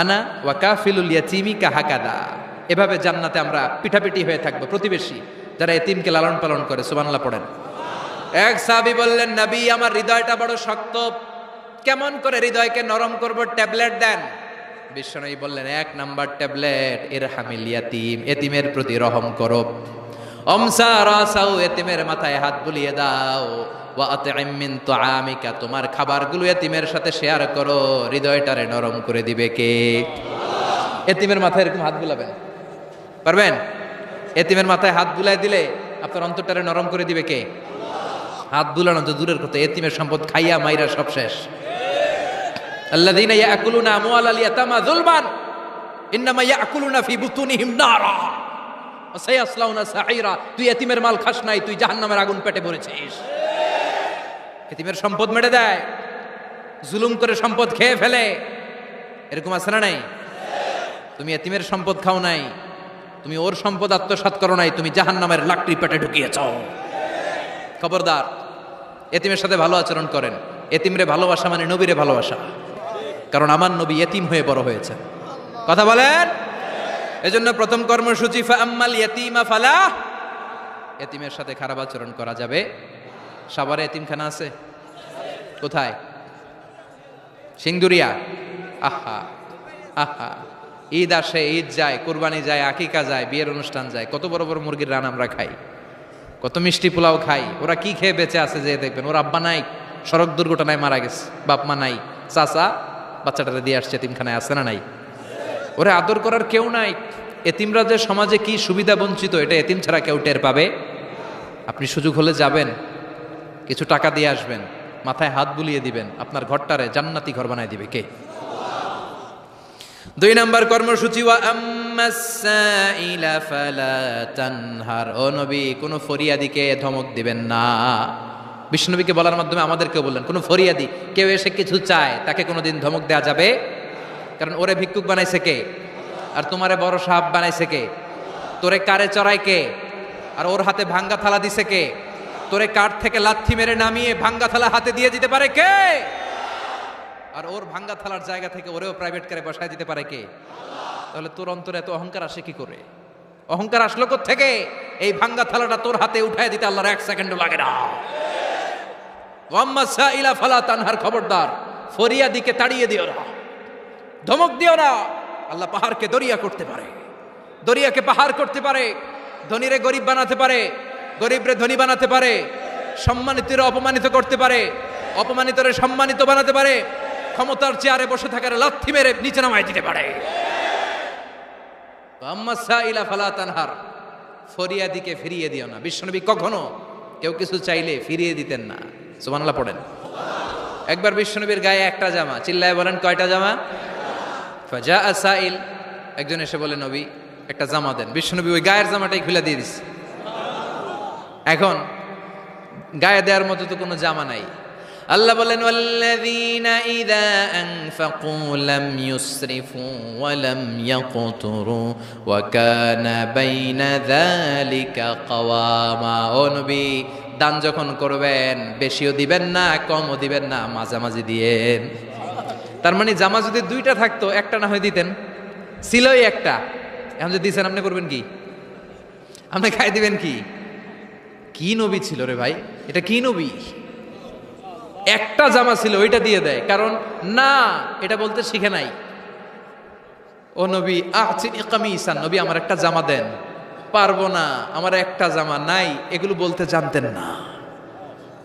আনা ওয়া কাফিলুল ইয়াতীমি কাহাকাদা, এভাবে জান্নাতে আমরা পিঠাপিঠি হয়ে থাকবো, প্রতিবেশী যারা এতিমকে লালন পালন করে। সুবহানাল্লাহ পড়েন। এক সাহাবী বললেন, নবী আমার হৃদয়টা বড় শক্ত, কেমন করে হৃদয়কে নরম করব? ট্যাবলেট দেন। বিশ্বনবী বললেন, 1 নাম্বার ট্যাবলেট, ইরহামিল ইয়াতীম, এতিমের প্রতি রহম করো। অমসা রাসাউ, এতিমের মাথায় হাত বুলিয়ে দাও। ওয়া আতইম মিন তুআমিকা, তোমার খাবারগুলো এতিমের সাথে শেয়ার করো, হৃদয়টারে নরম করে দিবে কে? এতিমের মাথায় এরকম হাত বুলাবেন, পারবেন? এতিমের মাথায় হাত বুলাই দিলে আপনার অন্তরটারে নরম করে দিবে কে? হাত বুলানো তো দূরের কথা, এতিমের সম্পদ খাইয়া মাইরা সব শেষ। আল্লাযীনা ইয়াকুলুনা আমওয়ালাল ইয়াতামা যুলমান ইন্নামা ইয়াকুলুনা ফি বুতুনিহিম নারা ওয়া সায়াসলাউনা সাঈরা। তুই এতিমের মাল খাস নাই, তুই জাহান্নামের আগুন পেটে ভরেছিস। এতিমের সম্পদ মেরে দেয়, জুলুম করে সম্পদ খেয়ে ফেলে, এরকম আছে না নাই? তুমি এতিমের সম্পদ খাও নাই, তুমি ওর সম্পদ আত্মসাৎ করো নাই, তুমি জাহান্নামের লাকড়ি পেটে ঢুকিয়েছ। খবরদার, এতিমের সাথে ভালো আচরণ করেন। এতিমরে ভালোবাসা মানে নবীরে ভালোবাসা, কারণ আমার নবী এতিম হয়ে বড় হয়েছে। কথা বলেন। এজন্য প্রথম কর্মসূচি ফাআম্মাল ইয়াতীমা ফালা, এতিমের সাথে খারাপ আচরণ করা যাবে। সাভারে এতিমখানা আছে? কোথায়? সিংদুরিয়া। আহা আহা, ঈদ আসে, ঈদ যায়, কুরবানি যায়, আকিকা যায়, বিয়ের অনুষ্ঠান যায়, কত বড় বড় মুরগির রান আমরা খাই, কত মিষ্টি পোলাও খাই। ওরা কি খেয়ে বেঁচে আছে যে দেখবেন, ওর আব্বা নাই, সড়ক দুর্ঘটনায় মারা গেছে, বাপ মা নাই, চাচা বাচ্চাটারে দিয়ে আসছে, এতিমখানায় আছে না নাই? ওরা আদর করার কেউ নাই। এতিমরা যে সমাজে কি সুবিধা বঞ্চিত, এটা এতিম ছাড়া কেউ টের পাবে? আপনি সুযোগ হলে যাবেন, কিছু টাকা দিয়ে আসবেন, মাথায় হাত বুলিয়ে দিবেন, আপনার ঘরটারে জান্নাতি ঘর বানায় দিবে কে? 2 নম্বর কর্মসূচি ওয়া আম্মাস সাইলা ফালা তানহার। ও নবী, কোন ফরিয়াদিকে ধমক দিবেন না। বিষ্ণুনবীকে বলার মাধ্যমে আমাদেরকেও বললেন, কোন ফরিয়াদি কেউ এসে কিছু চায়, তাকে কোনোদিন ধমক দেওয়া যাবে? কারণ ওরে ভিক্ষুক বানাইছে কে? আর তোমারে বড় সাহাব বানাইছে কে? তোরে কারে চড়ায় কে? আর ওর হাতে ভাঙ্গা থালা দিছে কে? তোরে কাঠ থেকে লাথি মেরে নামিয়ে ভাঙ্গা থালা হাতে দিয়ে দিতে পারে কে? আর ওর ভাঙ্গা থালার জায়গা থেকে ওরেও প্রাইভেট কারে বসায় দিতে পারে কে? তাহলে তোর অন্তরে এত অহংকার আসে কি করে? অহংকার আসলো কোত্থেকে? এই ভাঙ্গা থালাটা তোর হাতে উঠায় দিতে আল্লাহর 1 সেকেন্ডও লাগে না। ওয়াম্মা সাইলা ফালা তানহার। খবরদার, ফরিয়াদিকে তাড়িয়ে দিও না, ধমক দিও না। আল্লাহ পাহাড়কে দরিয়া করতে পারে, দরিয়াকে পাহাড় করতে পারে, ধনীরে গরিব বানাতে পারে, গরিবরে ধনী বানাতে পারে, সম্মানিতরে অপমানিত করতে পারে, অপমানিতরে সম্মানিত বানাতে পারে, ক্ষমতার চেয়ারে বসে থাকার লাথি মেরে নিচে নামায় দিতে পারে। আম্মা সাইলা ফালা তানহার, ফরিয়াদিকে ফিরিয়ে দিও না। বিশ্বনবী কখনো কেউ কিছু চাইলে ফিরিয়ে দিতেন না। সুবহানাল্লাহ পড়েন। একবার বিশ্বনবীর গায়ে একটা জামা, চিল্লায় বলেন কয়টা জামা? ফাজা সাইল, একজন এসে বলে নবী একটা জামা দেন। বিশ্বনবী ওই গায়ের জামাটাই খুলে দিয়ে দিচ্ছে। এখন গায়ে দেওয়ার মতো তো কোনো জামা নাই। আল্লাহ বলেন ওয়াল্লাযীনা ইযা আনফাকু লাম ইউসরিফু ওয়া লাম ইয়াকতুরু ওয়া কানা বাইনা যালিকা কাওয়ামা। ও নবী, দান যখন করবেন বেশিও দিবেন না, কমও দিবেন না, মাঝামাঝি দিয়েন। তার মানে জামা যদি 2টা থাকতো, একটা না হয় দিতেন, ছিলই একটা। এখন যদি দিচ্ছেন, আপনি করবেন কি? আপনি খাই দিবেন কি? কি নবী ছিল রে ভাই, এটা কি নবী? একটা জামা ছিল, ওইটা দিয়ে দেয়, কারণ না এটা বলতে শিখে নাই। ও নবী আ'তিনি কামিসান, নবী আমার একটা জামা দেন। পারবো না, আমার একটা জামা নাই, এগুলো বলতে জানতেন না,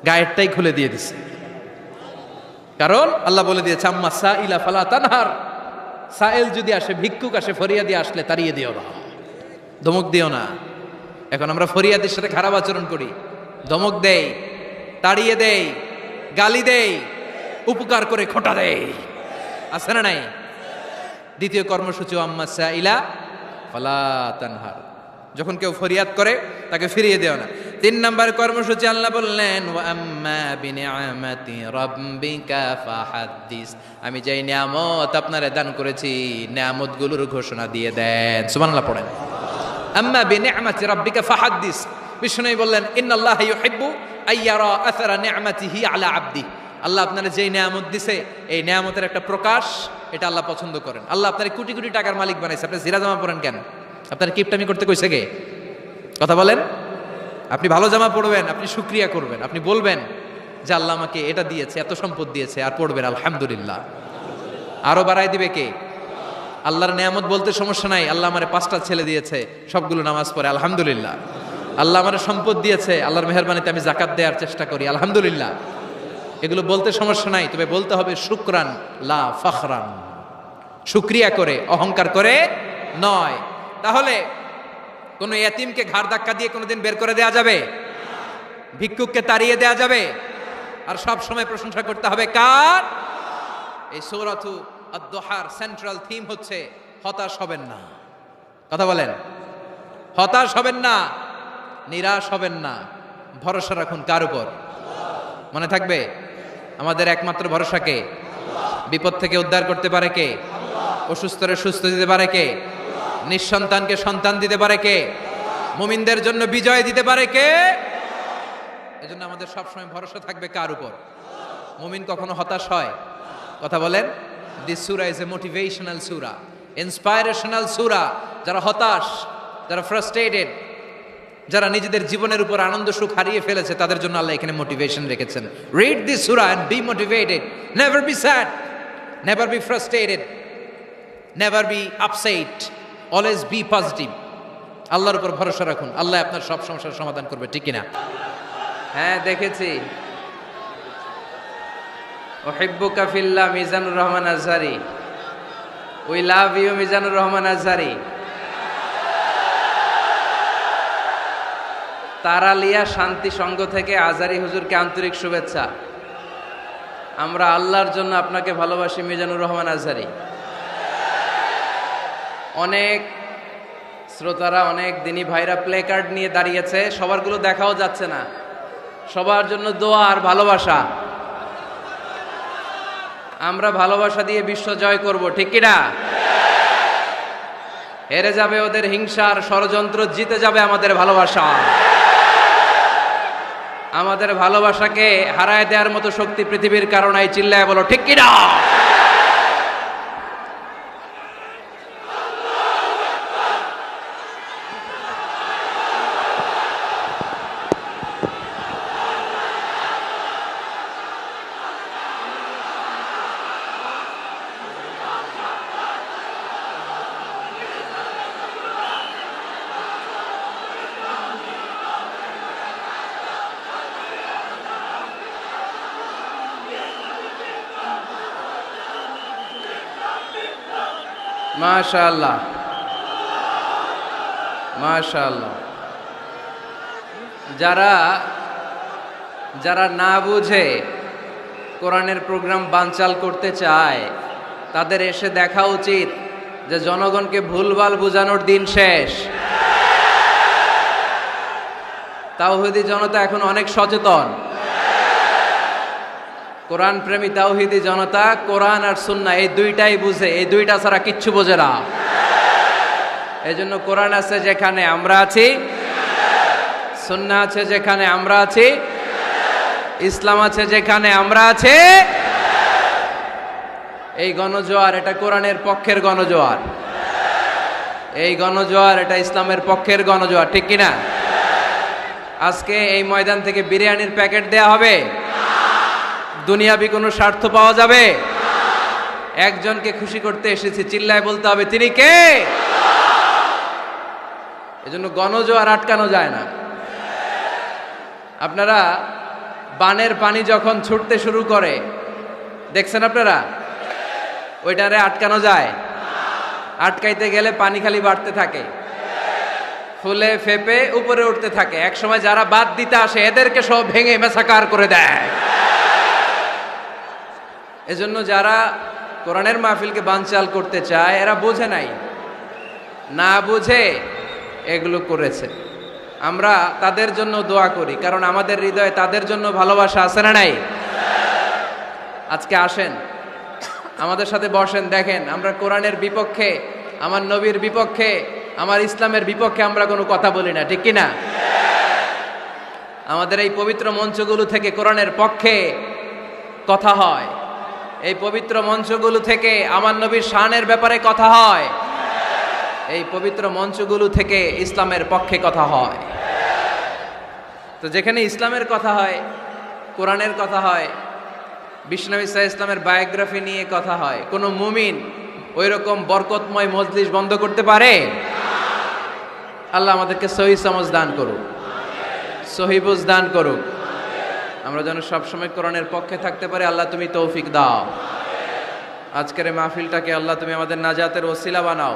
গায়েরটাই খুলে দিয়ে দিছে। কারণ আল্লাহ বলে দিয়েছে আম্মা সাইলা ফালা তানহার। সাইল যদি আসে, ভিক্ষুক আসে, ফরিয়াদি আসলে তাড়িয়ে দিও না, ধমক দিও না। এখন আমরা ফরিয়াদির সাথে খারাপ আচরণ করি, ধমক দেই, তাড়িয়ে দেই, গালি দেই, উপকার করে খোটা দেই, আছে না নাই? দ্বিতীয় কর্মসূচি আম্মা সাইলা ফালা তানহার, যখন কেউ ফরিয়াদ করে তাকে ফিরিয়ে দেও না। 3 নম্বর কর্মসূচি আল্লাহ বললেন ওয়া আম্মা বিনিআমাতি রাব্বিকা ফাহাদ্দিস। আমি যেই নিয়ামত আপনারে দান করেছি, নিয়ামতগুলোর ঘোষণা দিয়ে দেন। সুবহানাল্লাহ পড়েন। আম্মা বিনিআমাতি রাব্বিকা ফাহাদ্দিস। বিষ্ণু বললেন ইন্নাল্লাহা ইউহিব্বু আইয়ারা আসারা নিআমাতিহি আলা আবদি। আল্লাহ আপনারে যেই নিয়ামত দিছে, এই নিয়ামতের একটা প্রকাশ, এটা আল্লাহ পছন্দ করেন। আল্লাহ আপনারে কোটি কোটি টাকার মালিক বানাইছে, আপনি জিরা জামা পরেন কেন? আপনার কিপটামি করতে কইছে কে? কথা বলেন। আপনি ভালো জামা পরবেন, আপনি শুকরিয়া করবেন, আপনি বলবেন যে আল্লাহ আমাকে এটা দিয়েছে, এত সম্পদ দিয়েছে, আর পড়বেন আলহামদুলিল্লাহ। আরো বাড়াই দিবে কে? আল্লাহর নিয়ামত বলতে সমস্যা নাই। আল্লাহ আমারে 5টা ছেলে দিয়েছে, সবগুলো নামাজ পড়ে আলহামদুলিল্লাহ। আল্লাহ আমারে সম্পদ দিয়েছে, আল্লাহর মেহেরবানিতে আমি জাকাত দেওয়ার চেষ্টা করি আলহামদুলিল্লাহ। এগুলো বলতে সমস্যা নাই, তবে বলতে হবে শুকরান লা ফখরান, শুকরিয়া করে, অহংকার করে নয়। তাহলে কোন ইয়াতিমকে ঘাড় ধাক্কা দিয়ে কোনোদিন বের করে দেয়া যাবে? ভিক্ষুককে তাড়িয়ে দেয়া যাবে? আর সব সময় প্রশংসা করতে হবে কার? এই সূরাতু আদ-দুহার সেন্ট্রাল থিম হচ্ছে হতাশ হবেন না। কথা বলেন, হতাশ হবেন না, নিরাশ হবেন না, ভরসা রাখুন কার উপর? মনে থাকবে আমাদের একমাত্র ভরসা কে? বিপদ থেকে উদ্ধার করতে পারে কে? অসুস্থরে সুস্থ দিতে পারে কে? নিঃসন্তানকে সন্তান দিতে পারে কে? মুমিনদের জন্য বিজয় দিতে পারে কে? এজন্য আমাদের সবসময় ভরসা থাকবে কার উপর? মুমিন কখনো হতাশ হয়? কথা বলেন। This surah is a motivational surah, inspirational surah. যারা হতাশ, যারা ফ্রাস্ট্রেটেড, যারা নিজেদের জীবনের উপর আনন্দ সুখ হারিয়ে ফেলেছে, তাদের জন্য আল্লাহ এখানে মোটিভেশন রেখেছেন। রিড দিস সূরা and be motivated, never be sad, never be frustrated, never be upset, always be positive. আল্লাহর উপর ভরসা রাখুন, আল্লাহ আপনার সব সমস্যার সমাধান করবে, ঠিক কিনা? হ্যাঁ, দেখেছি। উহিব্বুকা ফিল্লাহ, Mizanur Rahman Azhari. We love you, Mizanur Rahman Azhari. Taralia Shanti Sangha থেকে আজহারি হুজুরকে আন্তরিক শুভেচ্ছা। আমরা আল্লাহর জন্য আপনাকে ভালোবাসি মিজানুর রহমান আজহারি। অনেক শ্রোতারা, অনেক দিনী ভাইরা প্লে কার্ড নিয়ে দাঁড়িয়েছে, সবারগুলো দেখাও যাচ্ছে না। সবার জন্য দোয়া আর ভালোবাসা। আমরা ভালোবাসা দিয়ে বিশ্ব জয় করব, ঠিক কিনা? হেরে যাবে ওদের হিংসার ষড়যন্ত্র, জিতে যাবে আমাদের ভালোবাসা। আমাদের ভালোবাসাকে হারায় দেওয়ার মতো শক্তি পৃথিবীর কারণে, চিল্লায় বলো ঠিক কিনা? মাশাআল্লাহ, মাশাআল্লাহ। যারা যারা না বুঝে কোরআনের প্রোগ্রাম বানচাল করতে চায়, তাদের এসে দেখা উচিত যে জনগণকে ভুলভাল বোঝানোর দিন শেষ। তাওহীদি জনতা এখন অনেক সচেতন। কোরআন প্রেমী তাওহীদি জনতা কোরআন আর সুন্নাহ এই দুইটাই বুঝে, এই দুইটা ছাড়া কিচ্ছু বোঝে না। এই জন্য কোরআন আছে যেখানে আমরা আছি, সুন্নাহ আছে যেখানে আমরা আছি, ইসলাম আছে যেখানে আমরা আছি। এই গণজোয়ার, এটা কোরআনের পক্ষের গণজোয়ার। এই গণজোয়ার, এটা ইসলামের পক্ষের গণজোয়ার, ঠিক কিনা? আজকে এই ময়দান থেকে বিরিয়ানির প্যাকেট দেয়া হবে? দুনিয়াবি কোনো স্বার্থ পাওয়া যাবে? একজনকে খুশি করতে এসেছি, চিল্লায় বলতে হবে তিনি কে? এজন্য গণজোয়ার আটকানো যায় না। আপনারা বানের পানি যখন ছুটতে শুরু করে দেখছেন আপনারা? ওইটারে আটকানো যায়? আটকাইতে গেলে পানি খালি বাড়তে থাকে, ফুলে ফেপে উপরে উঠতে থাকে। এক সময় যারা বাদ দিতে আসে এদেরকে সব ভেঙে মেসাকার করে দেয়। এজন্য যারা কোরআনের মাহফিলকে বানচাল করতে চায় এরা বোঝে নাই, না বুঝে এগুলো করেছে। আমরা তাদের জন্য দোয়া করি, কারণ আমাদের হৃদয়ে তাদের জন্য ভালোবাসা আছে না নাই? আজকে আসেন, আমাদের সাথে বসেন, দেখেন আমরা কোরআনের বিপক্ষে, আমার নবীর বিপক্ষে, আমার ইসলামের বিপক্ষে আমরা কোনো কথা বলি না, ঠিক কিনা? আমাদের এই পবিত্র মঞ্চগুলো থেকে কোরআনের পক্ষে কথা হয়। এই পবিত্র মঞ্চগুলো থেকে আমার নবীর শানের ব্যাপারে কথা হয়। এই পবিত্র মঞ্চগুলো থেকে ইসলামের পক্ষে কথা হয়। তো যেখানে ইসলামের কথা হয়, কোরআনের কথা হয়, বিশ্বনবী সাল্লাল্লাহু আলাইহি ইসলামের বায়োগ্রাফি নিয়ে কথা হয়, কোনো মুমিন ওই রকম বরকতময় মজলিস বন্ধ করতে পারে? আল্লাহ আমাদেরকে সহি সমঝ দান করুক, সহি বুঝ দান করুক। আমরা যেন সবসময় কোরআনের পক্ষে থাকতে পারি। আল্লাহ তুমি তৌফিক দাও। আজকের এই মাহফিলটাকে আল্লাহ তুমি আমাদের নাজাতের ওসিলা বানাও।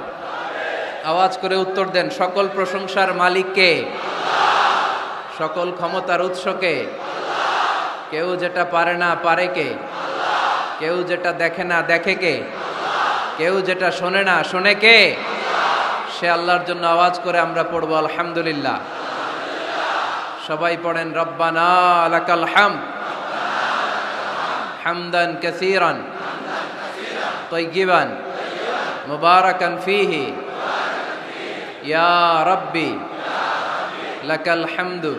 আওয়াজ করে উত্তর দেন, সকল প্রশংসার মালিক কে? সকল ক্ষমতার উৎসকে, কেউ যেটা পারে না পারে কে, কেউ যেটা দেখে না দেখে কে, কেউ যেটা শোনে না শোনে কে, সে আল্লাহর জন্য আওয়াজ করে আমরা পড়বো আলহামদুলিল্লাহ। সবাই পড়েন রব্বানা লাকাল হামদ হামদান কাসীরান তাইয়িবান মুবারাকান ফীহি ইয়া রাব্বি লাকাল হামদু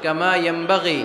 কামা ইয়ানবাগি